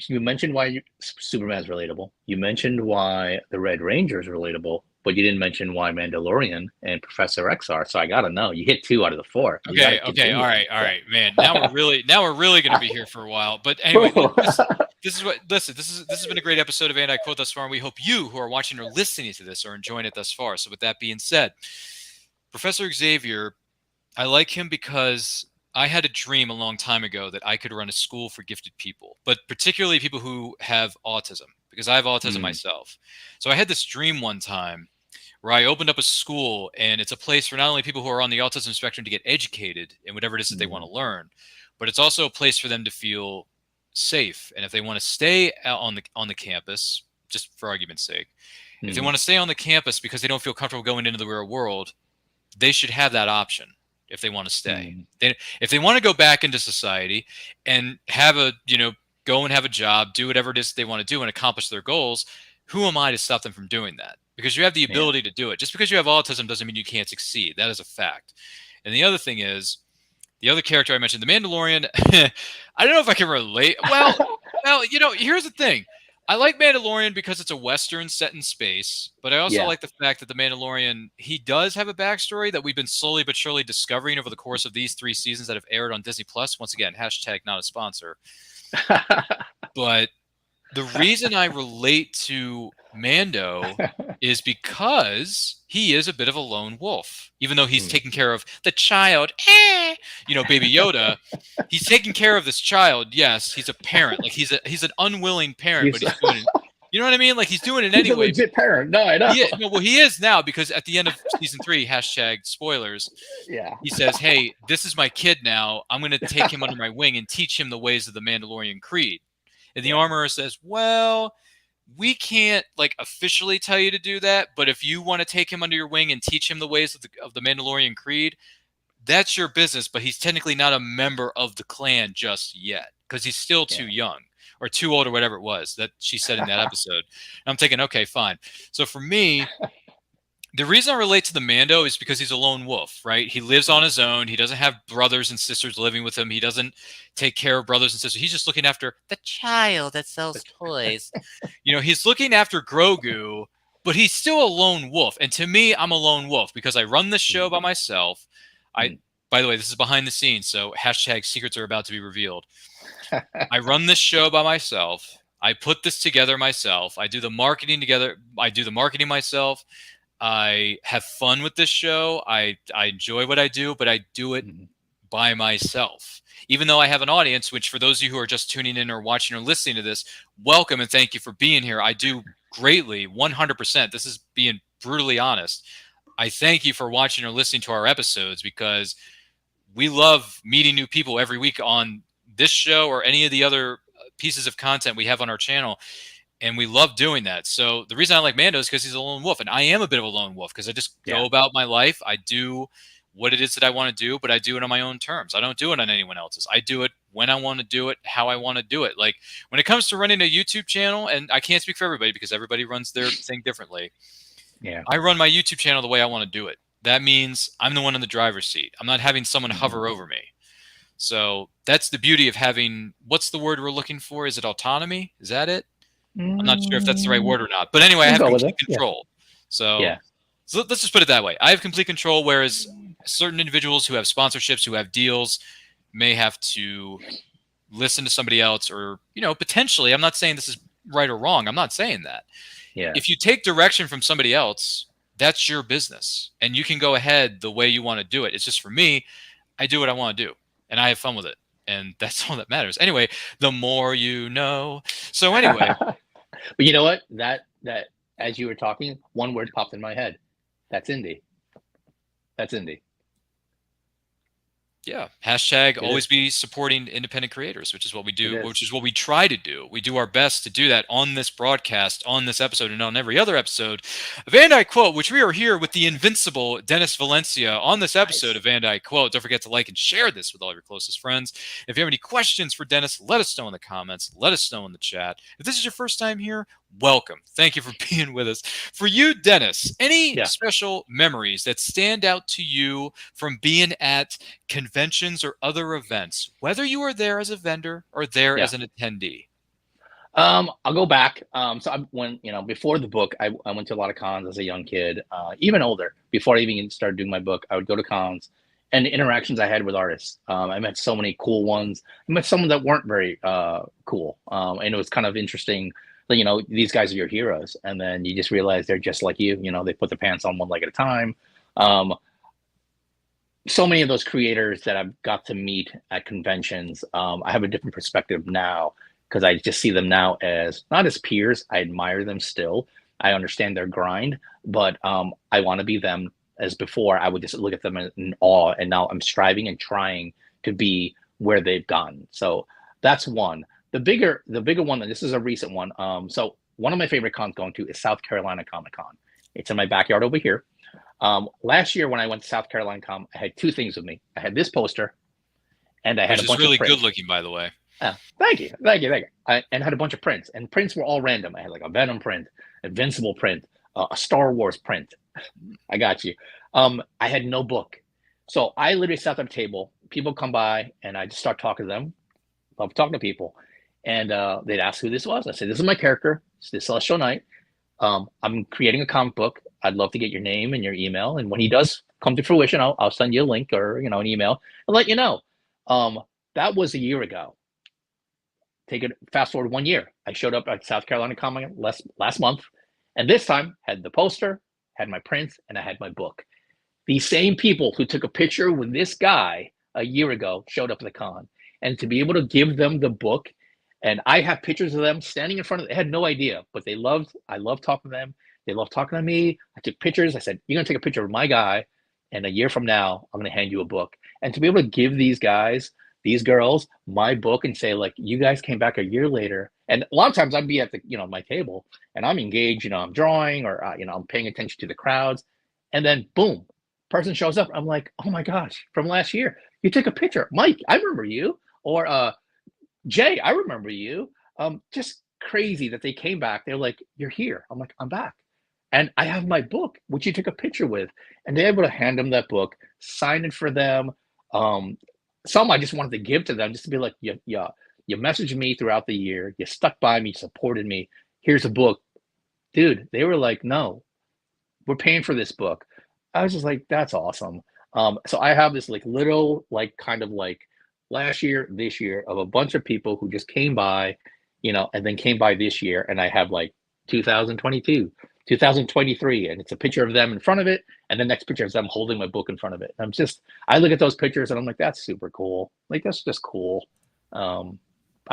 mentioned why Superman's relatable. You mentioned why the Red Ranger is relatable, but you didn't mention why Mandalorian and Professor X are. So I gotta know. You hit 2 out of the 4. Okay, all right, man. Now we're really gonna be here for a while. But anyway, this has been a great episode of And I Quote thus far, and we hope you who are watching or listening to this are enjoying it thus far. So with that being said, Professor Xavier, I like him because I had a dream a long time ago that I could run a school for gifted people, but particularly people who have autism, because I have autism myself. So I had this dream one time where I opened up a school, and it's a place for not only people who are on the autism spectrum to get educated in whatever it is that they want to learn, but it's also a place for them to feel safe. And if they want to stay on the campus, just for argument's sake, if they want to stay on the campus because they don't feel comfortable going into the real world, they should have that option. If they want to stay, if they want to go back into society and have go and have a job, do whatever it is they want to do and accomplish their goals, who am I to stop them from doing that? Because you have the ability to do it. Just because you have autism doesn't mean you can't succeed. That is a fact. And the other thing is, the other character I mentioned, the Mandalorian, I don't know if I can relate. Well, here's the thing. I like Mandalorian because it's a Western set in space, but I also like the fact that the Mandalorian, he does have a backstory that we've been slowly but surely discovering over the course of these 3 seasons that have aired on Disney Plus. Once again, # not a sponsor. But the reason I relate to Mando is because he is a bit of a lone wolf. Even though he's taking care of the child, Baby Yoda, he's taking care of this child. Yes, he's a parent. Like he's an unwilling parent, but he's doing it. You know what I mean? Like he's doing it anyway. He's a legit parent. No, I know. He is now because at the end of season 3, # spoilers. Yeah. He says, "Hey, this is my kid now. I'm going to take him under my wing and teach him the ways of the Mandalorian creed." And the armorer says, "Well, we can't officially tell you to do that, but if you want to take him under your wing and teach him the ways of the Mandalorian creed, that's your business. But he's technically not a member of the clan just yet because he's still too young or too old or whatever it was that she said in that episode." And I'm thinking, okay, fine. So for me, the reason I relate to the Mando is because he's a lone wolf, right? He lives on his own. He doesn't have brothers and sisters living with him. He doesn't take care of brothers and sisters. He's just looking after the child that sells toys. He's looking after Grogu, but he's still a lone wolf. And to me, I'm a lone wolf because I run this show by myself. By the way, this is behind the scenes, so # secrets are about to be revealed. I run this show by myself. I put this together myself. I do the marketing together. I do the marketing myself. I have fun with this show. I enjoy what I do, but I do it by myself. Even though I have an audience, which for those of you who are just tuning in or watching or listening to this, welcome and thank you for being here. I do greatly, 100%. This is being brutally honest. I thank you for watching or listening to our episodes because we love meeting new people every week on this show or any of the other pieces of content we have on our channel. And we love doing that. So the reason I like Mando is because he's a lone wolf. And I am a bit of a lone wolf because I just go about my life. I do what it is that I want to do, but I do it on my own terms. I don't do it on anyone else's. I do it when I want to do it, how I want to do it. Like when it comes to running a YouTube channel, and I can't speak for everybody because everybody runs their thing differently. Yeah. I run my YouTube channel the way I want to do it. That means I'm the one in the driver's seat. I'm not having someone hover over me. So that's the beauty of having, what's the word we're looking for? Is it autonomy? Is that it? I'm not sure if that's the right word or not. But anyway, I have complete control. So let's just put it that way. I have complete control, whereas certain individuals who have sponsorships, who have deals, may have to listen to somebody else or, potentially, I'm not saying this is right or wrong. I'm not saying that. Yeah. If you take direction from somebody else, that's your business. And you can go ahead the way you want to do it. It's just for me, I do what I want to do. And I have fun with it. And that's all that matters. Anyway, the more you know. So anyway. But you know what? That as you were talking, one word popped in my head. That's indie. That's indie. Yeah. Hashtag always be supporting independent creators, which is what we do, which is what we try to do. We do our best to do that on this broadcast, on this episode, and on every other episode of And I Quote, which we are here with the invincible Dennis Valencia on this episode of And I Quote. Don't forget to like and share this with all your closest friends. If you have any questions for Dennis, let us know in the comments. Let us know in the chat. If this is your first time here, welcome. Thank you for being with us. For you, Dennis, any special memories that stand out to you from being at conventions or other events, whether you are there as a vendor or there as an attendee? I'll go back. When before the book, I went to a lot of cons as a young kid, even older. Before I even started doing my book, I would go to cons and the interactions I had with artists. I met so many cool ones. I met some that weren't very cool, and it was kind of interesting. These guys are your heroes, and then you just realize they're just like you. They put their pants on one leg at a time. So many of those creators that I've got to meet at conventions, I have a different perspective now because I just see them now as not as peers. I admire them still. I understand their grind, but I want to be them. As before, I would just look at them in awe, and now I'm striving and trying to be where they've gone. So that's one. The bigger one, and this is a recent one. So one of my favorite cons going to is South Carolina Comic Con. It's in my backyard over here. Last year when I went to South Carolina Con, I had two things with me. I had this poster, and I had a bunch of prints. Really good looking, by the way. Thank you. And had a bunch of prints, and prints were all random. I had like a Venom print, Invincible print, a Star Wars print. I got you. I had no book, so I literally sat at the table. People come by, and I just start talking to them. Love talking to people. And they'd ask who this was. I said, this is my character. It's the Celestial Knight. I'm creating a comic book. I'd love to get your name and your email. And when he does come to fruition, I'll send you a link or an email and let you know. That was a year ago. Fast forward 1 year. I showed up at South Carolina Comic last month. And this time had the poster, had my prints, and I had my book. These same people who took a picture with this guy a year ago showed up at the con. And to be able to give them the book, and I have pictures of them standing in front of them. They had no idea, but I loved talking to them. They loved talking to me. I took pictures. I said, you're going to take a picture of my guy, and a year from now, I'm going to hand you a book. And to be able to give these guys, these girls, my book and say, like, you guys came back a year later. And a lot of times I'd be at the, my table, and I'm engaged, I'm drawing, or, I'm paying attention to the crowds. And then, boom, person shows up. I'm like, oh my gosh, from last year, you took a picture. Mike, I remember you. Or, Jay, I remember you. Just crazy that they came back. They're like, you're here. I'm like, I'm back. And I have my book, which you took a picture with. And they're able to hand them that book, sign it for them. Some I just wanted to give to them just to be like, you messaged me throughout the year. You stuck by me, supported me. Here's a book. Dude, they were like, no, we're paying for this book. I was just like, that's awesome. So I have this little kind of last year, this year of a bunch of people who just came by, and then came by this year. And I have 2022, 2023, and it's a picture of them in front of it. And the next picture is them holding my book in front of it. I look at those pictures and I'm like, that's super cool. That's just cool. I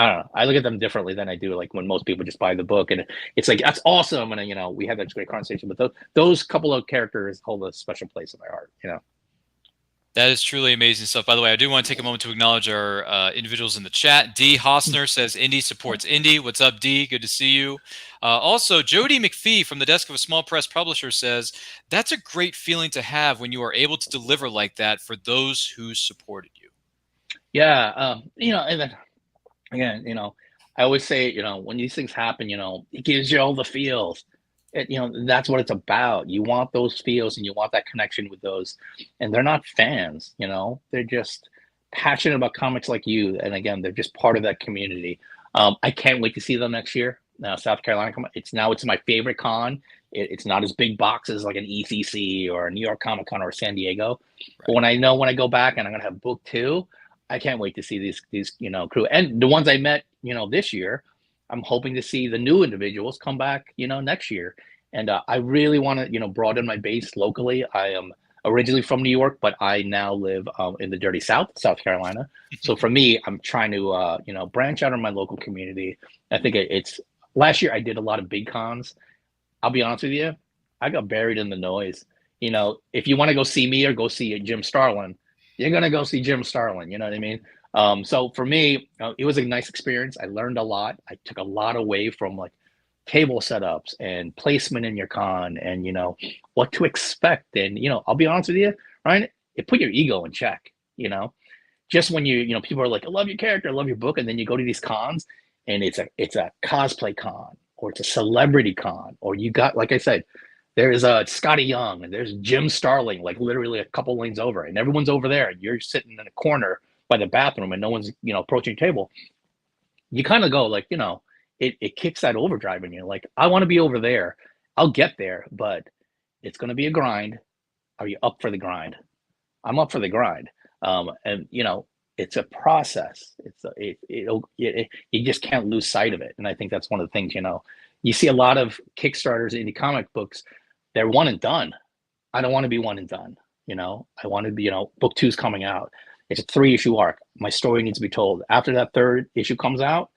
don't know. I look at them differently than I do when most people just buy the book, and it's like, that's awesome. And we had that great conversation, but those couple of characters hold a special place in my heart, That is truly amazing stuff. By the way, I do want to take a moment to acknowledge our individuals in the chat. D. Hosner says, Indie supports Indie. What's up, D? Good to see you. Also, Jody McPhee from the desk of a small press publisher says, that's a great feeling to have when you are able to deliver like that for those who supported you. Yeah. And then, again, I always say, when these things happen, it gives you all the feels. That's what it's about. You want those feels and you want that connection with those. And they're not fans, they're just passionate about comics like you. And again, they're just part of that community. I can't wait to see them next year. Now, South Carolina, it's my favorite con. It's not as big boxes like an ECC or a New York Comic Con or San Diego. Right. But when I go back and I'm going to have book 2, I can't wait to see these crew. And the ones I met, this year, I'm hoping to see the new individuals come back, next year. And I really want to, broaden my base locally. I am originally from New York, but I now live in the dirty South, South Carolina. So for me, I'm trying to, branch out in my local community. I think last year I did a lot of big cons. I'll be honest with you, I got buried in the noise. If you want to go see me or go see Jim Starlin, you're going to go see Jim Starlin. You know what I mean? So for me, it was a nice experience. I learned a lot. I took a lot away from like table setups and placement in your con and, what to expect. And, I'll be honest with you, Ryan, it put your ego in check, just when people are like, I love your character, I love your book. And then you go to these cons and it's a cosplay con or it's a celebrity con, or you got, like I said, there's Scotty Young and there's Jim Starling, like literally a couple lanes over, and everyone's over there. And you're sitting in a corner by the bathroom and no one's, approaching your table. You kind of go like, it kicks that overdrive in you. Like, I want to be over there. I'll get there, but it's going to be a grind. Are you up for the grind? I'm up for the grind. And it's a process. You just can't lose sight of it. And I think that's one of the things, you see a lot of Kickstarters, indie comic books, they're one and done. I don't want to be one and done. I want to be, book 2's coming out. It's a 3-issue arc. My story needs to be told. After that 3rd issue comes out,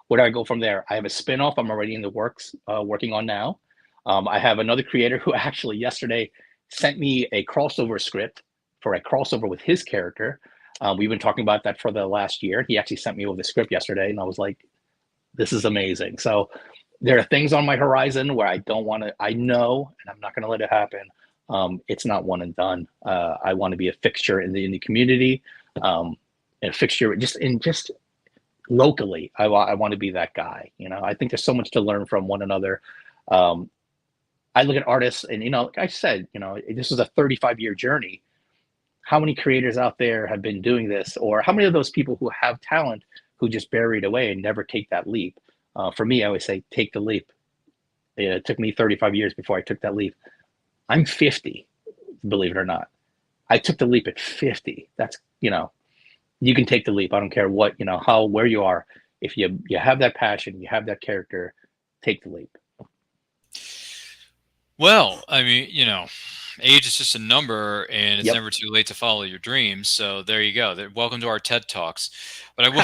where do I go from there? I have a spinoff I'm already in the works, working on now. I have another creator who actually yesterday sent me a crossover script for a crossover with his character. We've been talking about that for the last year. He actually sent me over the script yesterday, and I was like, this is amazing. So there are things on my horizon where I don't want to, I know, and I'm not going to let it happen. It's not one and done. I want to be a fixture in the community, and a fixture just locally. I want to be that guy. I think there's so much to learn from one another. I look at artists and, like I said, this is a 35-year journey. How many creators out there have been doing this, or how many of those people who have talent who just buried away and never take that leap? For me, I always say, take the leap. It took me 35 years before I took that leap. I'm 50, believe it or not. I took the leap at 50. That's, you can take the leap. I don't care what, where you are. If you have that passion, you have that character, take the leap. Well, I mean, age is just a number, and it's never too late to follow your dreams. So there you go. Welcome to our TED Talks. But I will,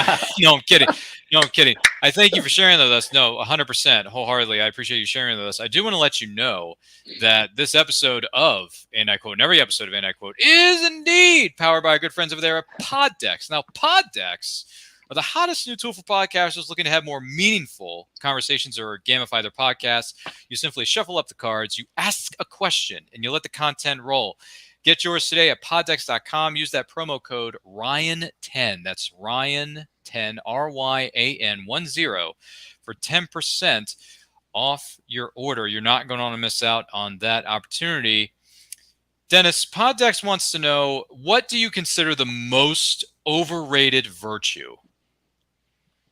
I'm kidding. No, I'm kidding. I thank you for sharing that with us. No, 100%, wholeheartedly. I appreciate you sharing that with us. I do want to let you know that this episode of And I Quote, and every episode of And I Quote, is indeed powered by our good friends over there at Poddex. Now, Poddex are the hottest new tool for podcasters looking to have more meaningful conversations or gamify their podcasts. You simply shuffle up the cards, you ask a question, and you let the content roll. Get yours today at poddex.com. Use that promo code RYAN10. That's RYAN10, RYAN10, for 10% off your order. You're not going to want to miss out on that opportunity. Dennis, Poddex wants to know, what do you consider the most overrated virtue?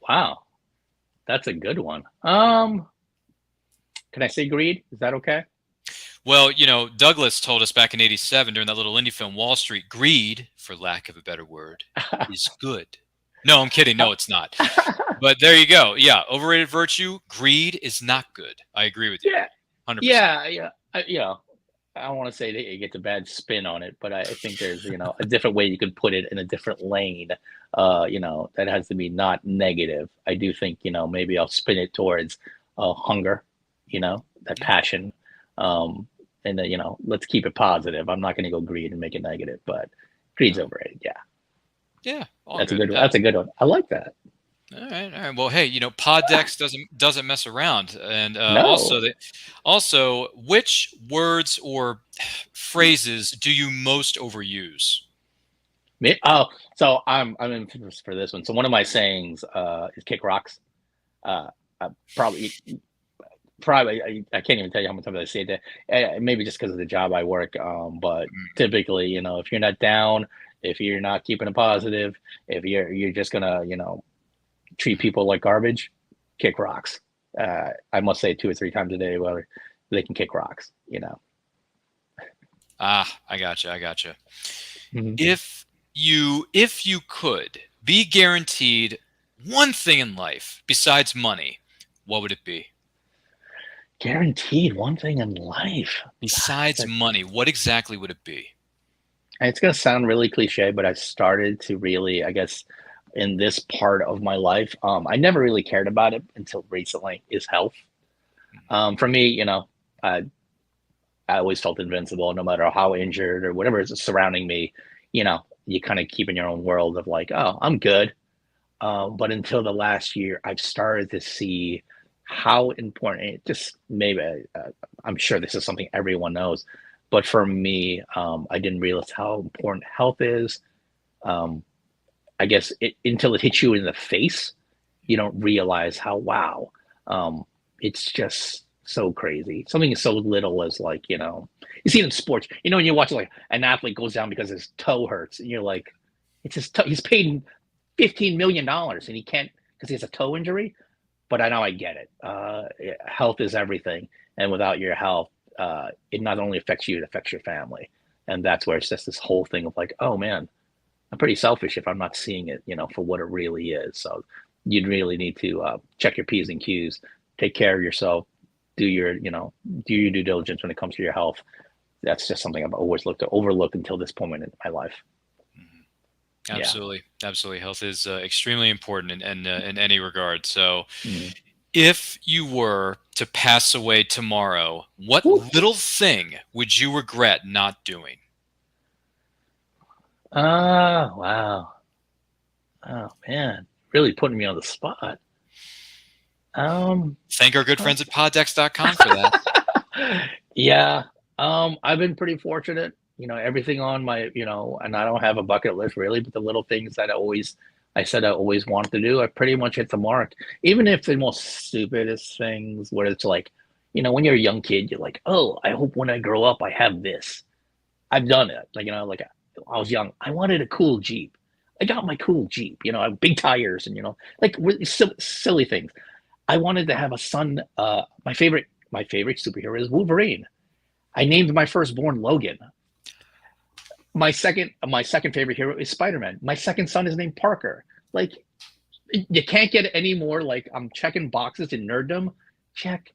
Wow, that's a good one. Can I say greed? Is that okay? Well, Douglas told us back in '87 during that little indie film Wall Street, greed, for lack of a better word, is good. No, I'm kidding. No, it's not. But there you go. Yeah, overrated virtue, greed is not good. I agree with you. Yeah, 100%. Yeah. I don't want to say that it gets a bad spin on it, but I think there's, a different way you could put it in a different lane, that has to be not negative. I do think, maybe I'll spin it towards hunger, that passion. And, let's keep it positive. I'm not going to go greed and make it negative, but Creed's overrated. Yeah, Yeah, all that's a good. good. That's a good one. I like that. Yeah, all That's a good. good. That's a good one. I like that. All right, all right. Well, hey, Poddex doesn't mess around, and No. also, which words or phrases do you most overuse? Oh, so I'm infamous for this one. So one of my sayings is "kick rocks." Uh, probably I can't even tell you how many times I say that. Maybe just because of the job I work. But typically, if you're not down, if you're not keeping it positive, if you're just gonna treat people like garbage, kick rocks. I must say it 2 or 3 times a day whether they can kick rocks. Ah, I gotcha. Mhm. If you could be guaranteed one thing in life besides money, what would it be? Guaranteed one thing in life. Besides money, what exactly would it be? And it's going to sound really cliche, but I started to really, I guess, in this part of my life, I never really cared about it until recently, is health. For me, I always felt invincible no matter how injured or whatever is surrounding me. You kind of keep in your own world of like, oh, I'm good. But until the last year, I've started to see how important it just maybe I'm sure this is something everyone knows, but for me, I didn't realize how important health is. I guess until it hits you in the face, you don't realize how wow. It's just so crazy. Something so little as like you see it in sports. When you watch like an athlete goes down because his toe hurts, and you're like, it's his toe. He's paid $15 million and he can't because he has a toe injury. But I know I get it. Health is everything, and without your health, it not only affects you, it affects your family, and that's where it's just this whole thing of like, oh man, I'm pretty selfish if I'm not seeing it, for what it really is. So you'd really need to check your P's and Q's, take care of yourself, do your due diligence when it comes to your health. That's just something I've always overlooked until this point in my life. Absolutely. Health is extremely important in any regard. So, Mhm. if you were to pass away tomorrow, what little thing would you regret not doing? Wow. Oh man, really putting me on the spot. Thank our good friends at poddex.com for that. Yeah. I've been pretty fortunate. Everything on my, and I don't have a bucket list really, but the little things that I said I always wanted to do, I pretty much hit the mark. Even if the most stupidest things, where it's like, when you're a young kid, you're like, oh, I hope when I grow up, I have this. I've done it. Like, like I was young, I wanted a cool Jeep. I got my cool Jeep, big tires and, like really silly things. I wanted to have a son. My favorite superhero is Wolverine. I named my firstborn Logan. My second favorite hero is Spider-Man. My second son is named Parker. Like, you can't get any more. Like, I'm checking boxes in nerddom. Check.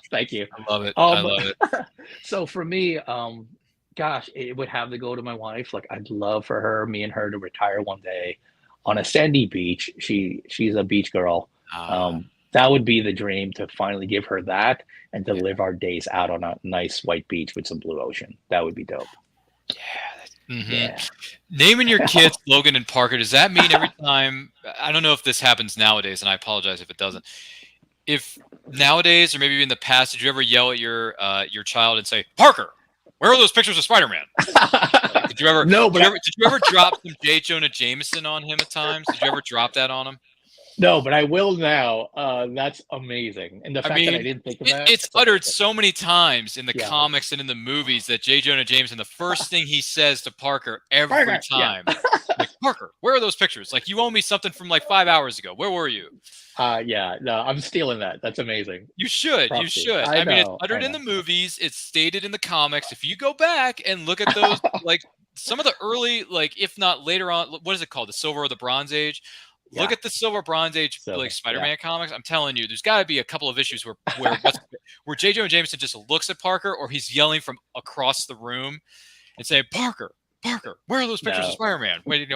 Thank you. I love it. I love it. So for me, gosh, it would have to go to my wife. Like, I'd love for me and her to retire one day on a sandy beach. She's a beach girl. That would be the dream, to finally give her that and to live our days out on a nice white beach with some blue ocean. That would be dope. Yeah. Naming your kids Logan and Parker, does that mean every time? I don't know if this happens nowadays, and I apologize if it doesn't. If nowadays, or maybe in the past, did you ever yell at your child and say, "Parker, where are those pictures of Spider-Man?" Did you ever? No, did you ever drop some J. Jonah Jameson on him at times? Did you ever drop that on him? No, but I will now. That's amazing. And the fact that I didn't think of that. It's uttered so many times in the comics and in the movies that J. Jonah Jameson, the first thing he says to Parker every time, like, "Parker, where are those pictures? Like, you owe me something from like 5 hours ago. Where were you?" Yeah, no, I'm stealing that. That's amazing. You should. You should. I mean, it's uttered in the movies. It's stated in the comics. If you go back and look at those, like some of the early, like if not later on, what is it called? The Silver or the Bronze Age? Look at the Silver Bronze Age like Spider-Man comics. I'm telling you, there's got to be a couple of issues where J. Jonah Jameson just looks at Parker, or he's yelling from across the room and saying, "Parker, where are those pictures of Spider-Man? Wait,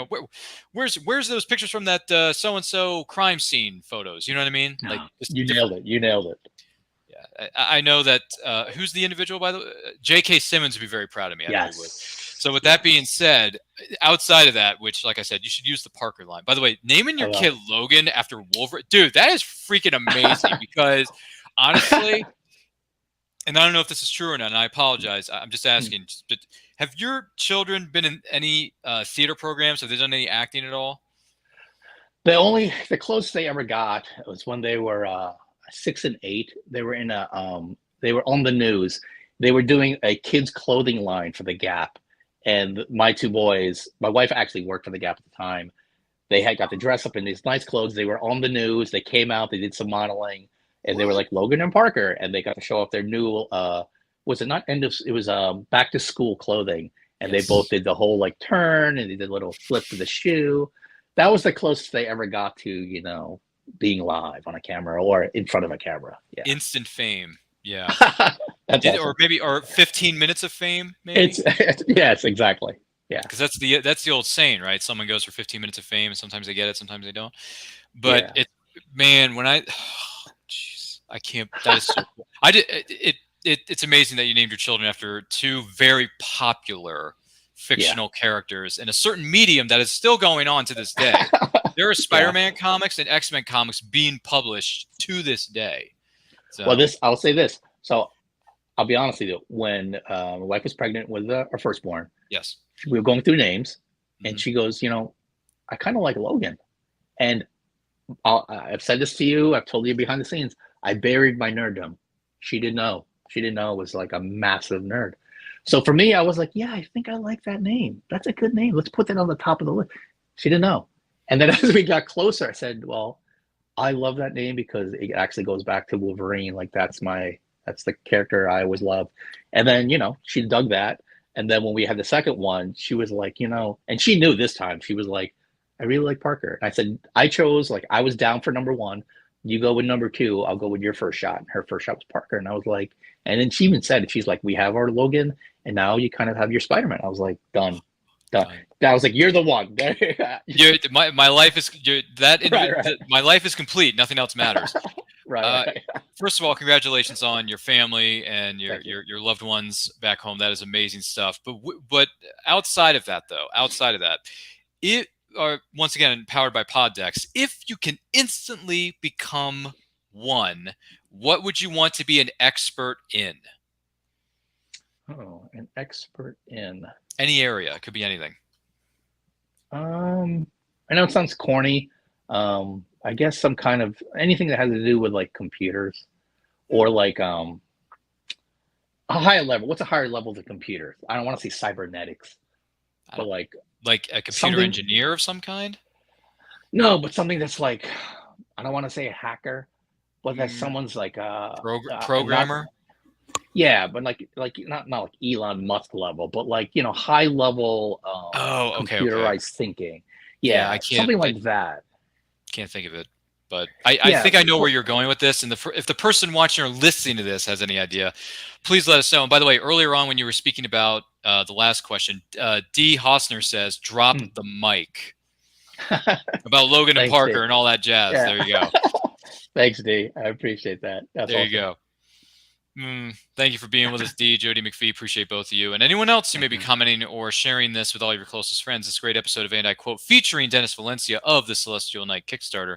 where's those pictures from that so-and-so crime scene photos?" You know what I mean? Like, you nailed it. You nailed it. Yeah, I know that. Who's the individual, by the way? J.K. Simmons would be very proud of me. I know he would. So with that being said, outside of that, which, like I said, you should use the Parker line. By the way, naming your kid Logan after Wolverine, dude, that is freaking amazing. Because honestly, and I don't know if this is true or not, and I apologize. I'm just asking. But have your children been in any theater programs? Have they done any acting at all? The closest they ever got was when they were 6 and 8. They were in they were on the news. They were doing a kids clothing line for the Gap, and my two boys, my wife actually worked for the Gap at the time. They had got to dress up in these nice clothes. They were on the news. They came out. They did some modeling, and they were like Logan and Parker, and they got to show off their new. Was it not end of? It was back to school clothing, and they both did the whole like turn, and they did a little flip to the shoe. That was the closest they ever got to, being live on a camera or in front of a camera. Yeah. Instant fame. Yeah. Awesome. Or 15 minutes of fame, maybe? Yes, exactly. Yeah. Because that's the old saying, right? Someone goes for 15 minutes of fame, and sometimes they get it, sometimes they don't. But when I can't. That is so cool. It's amazing that you named your children after two very popular fictional characters in a certain medium that is still going on to this day. There are Spider-Man comics and X-Men comics being published to this day. So. Well, I'll say this. So I'll be honest with you. When my wife was pregnant with our firstborn, yes, we were going through names, and she goes, I kind of like Logan. And I've said this to you. I've told you behind the scenes. I buried my nerddom. She didn't know. She didn't know I was like a massive nerd. So for me, I was like, yeah, I think I like that name. That's a good name. Let's put that on the top of the list. She didn't know. And then as we got closer, I said, well, I love that name because it actually goes back to Wolverine. Like that's the character I always loved. And then, she dug that. And then when we had the second one, she was like, and she knew this time, she was like, I really like Parker. And I said, I chose, I was down for number 1. You go with number 2. I'll go with your first shot. And her first shot was Parker. And I was like, and then she even said, she's like, we have our Logan, and now you kind of have your Spider-Man. I was like, done. I was like, you're the one. My life is right. My life is complete. Nothing else matters. Right. First of all, congratulations on your family and your loved ones back home. That is amazing stuff. But outside of that, once again, powered by Poddex, if you can instantly become one, what would you want to be an expert in? Oh, an expert in any area. It could be anything. I know it sounds corny. I guess some kind of anything that has to do with computers or a higher level. What's a higher level than computers? I don't want to say cybernetics, but like a computer engineer of some kind. No, but something that's I don't want to say a hacker, but that someone's programmer. Yeah, but not like Elon Musk level, but high level computerized thinking. Yeah, I can't, something like that. Can't think of it, but I think I know where you're going with this. And if the person watching or listening to this has any idea, please let us know. And by the way, earlier on when you were speaking about the last question, D. Hosner says, drop the mic. About Logan and Parker D. and all that jazz. Yeah. There you go. Thanks, D. I appreciate that. That's there awesome. You go. Thank you for being with us, D, Jody McPhee. Appreciate both of you. And anyone else who may be commenting or sharing this with all your closest friends. This great episode of And I Quote featuring Dennis Valencia of the Celestial Knight Kickstarter.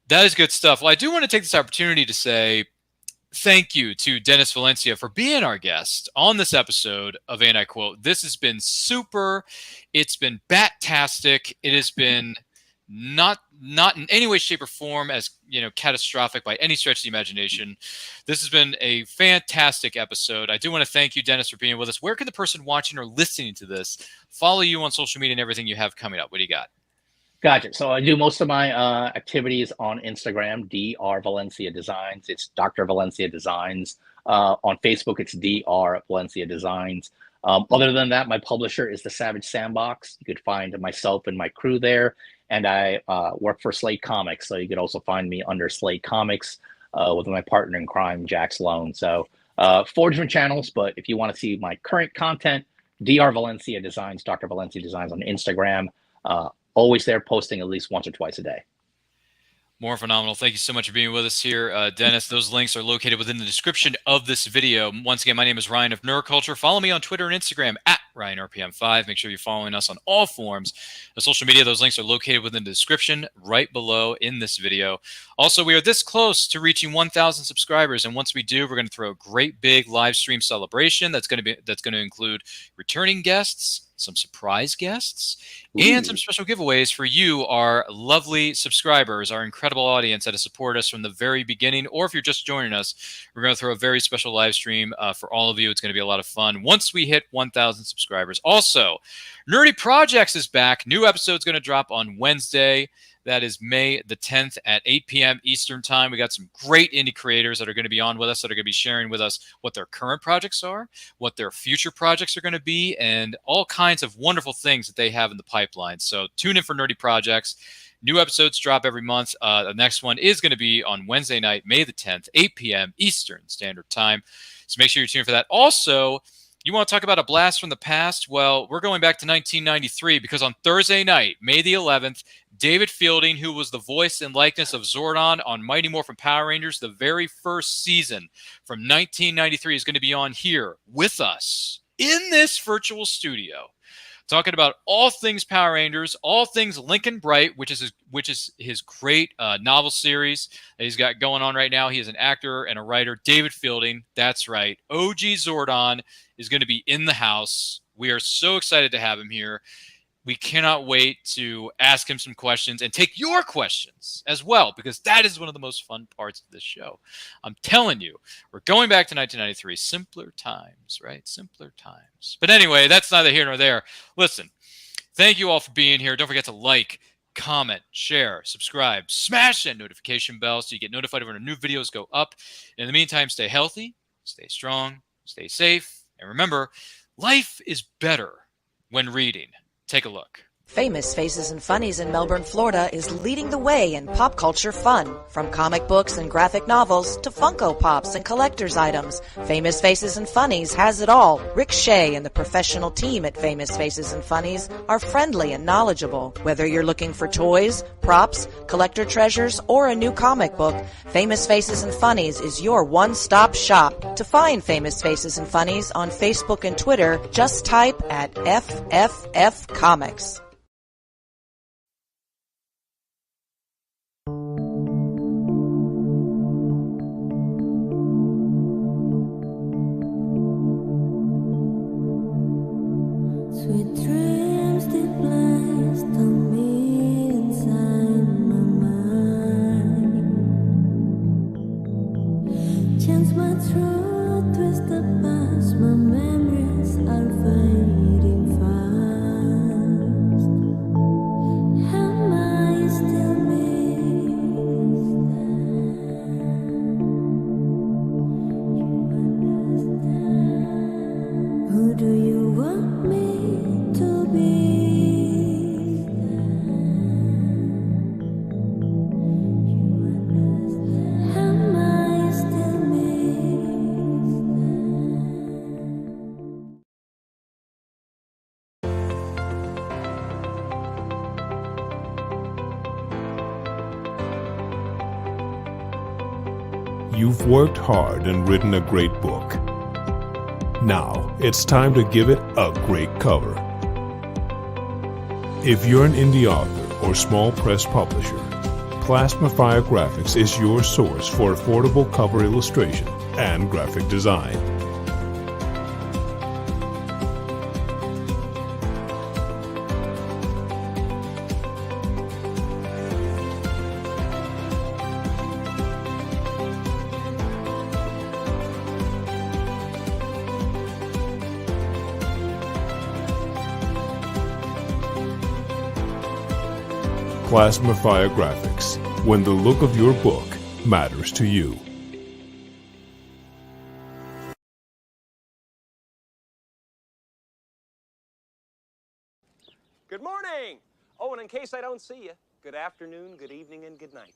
That is good stuff. Well, I do want to take this opportunity to say thank you to Dennis Valencia for being our guest on this episode of And I Quote. This has been super. It's been bat-tastic. It has been not in any way, shape, or form as catastrophic by any stretch of the imagination. This has been a fantastic episode. I do want to thank you, Dennis, for being with us. Where can the person watching or listening to this follow you on social media and everything you have coming up? What do you got? Gotcha. So I do most of my activities on Instagram, DR.Valencia Designs. It's Dr. Valencia Designs. On Facebook, it's DR.Valencia Designs. Other than that, my publisher is the Savage.Sand.Box. You could find myself and my crew there. And I work for Slate Comics, so you could also find me under Slate Comics with my partner in crime, Jack Sloan. So 4 different channels, but if you want to see my current content, DR Valencia Designs, Dr. Valencia Designs on Instagram, always there posting at least once or twice a day. More phenomenal. Thank you so much for being with us here, Dennis. Those links are located within the description of this video. Once again, my name is Ryan of Nerd Culture. Follow me on Twitter and Instagram at RyanRPM5. Make sure you're following us on all forms of social media. Those links are located within the description right below in this video. Also, we are this close to reaching 1,000 subscribers, and once we do, we're going to throw a great big live stream celebration that's going to include returning guests, some surprise guests, and some special giveaways for you, our lovely subscribers, our incredible audience that has supported us from the very beginning. Or if you're just joining us, we're going to throw a very special live stream for all of you. It's going to be a lot of fun once we hit 1,000 subscribers. Also, Nerdy Projects is back. New episode's going to drop on Wednesday. That is May the 10th at 8 p.m. Eastern Time. We got some great indie creators that are going to be on with us, that are going to be sharing with us what their current projects are, what their future projects are going to be, and all kinds of wonderful things that they have in the pipeline. So tune in for Nerdy Projects. New episodes drop every month. The next one is going to be on Wednesday night, May the 10th, 8 p.m. Eastern Standard Time. So make sure you're tuned for that. Also, you want to talk about a blast from the past? Well, we're going back to 1993 because on Thursday night, May the 11th, David Fielding, who was the voice and likeness of Zordon on Mighty Morphin Power Rangers, the very first season from 1993, is going to be on here with us in this virtual studio, talking about all things Power Rangers, all things Lincoln Bright, which is his great novel series that he's got going on right now. He is an actor and a writer. David Fielding, that's right. OG Zordon is going to be in the house. We are so excited to have him here. We cannot wait to ask him some questions and take your questions as well, because that is one of the most fun parts of this show. I'm telling you, we're going back to 1993. Simpler times, right? Simpler times. But anyway, that's neither here nor there. Listen, thank you all for being here. Don't forget to like, comment, share, subscribe, smash that notification bell so you get notified when our new videos go up. And in the meantime, stay healthy, stay strong, stay safe. And remember, life is better when reading. Take a look. Famous Faces and Funnies in Melbourne, Florida is leading the way in pop culture fun. From comic books and graphic novels to Funko Pops and collector's items, Famous Faces and Funnies has it all. Rick Shea and the professional team at Famous Faces and Funnies are friendly and knowledgeable. Whether you're looking for toys, props, collector treasures, or a new comic book, Famous Faces and Funnies is your one-stop shop. To find Famous Faces and Funnies on Facebook and Twitter, just type at FFF Comics. Sweet dreams they placed on me inside my mind. Chance my truth, twist the past, my memories are fading fast. Am I still missed? Who do you want me to be? Am I still missed? You've worked hard and written a great book. Now, it's time to give it a great cover. If you're an indie author or small press publisher, Plasmafire Graphics is your source for affordable cover illustration and graphic design. Plasmafire Graphics, when the look of your book matters to you. Good morning! Oh, and in case I don't see you, good afternoon, good evening, and good night.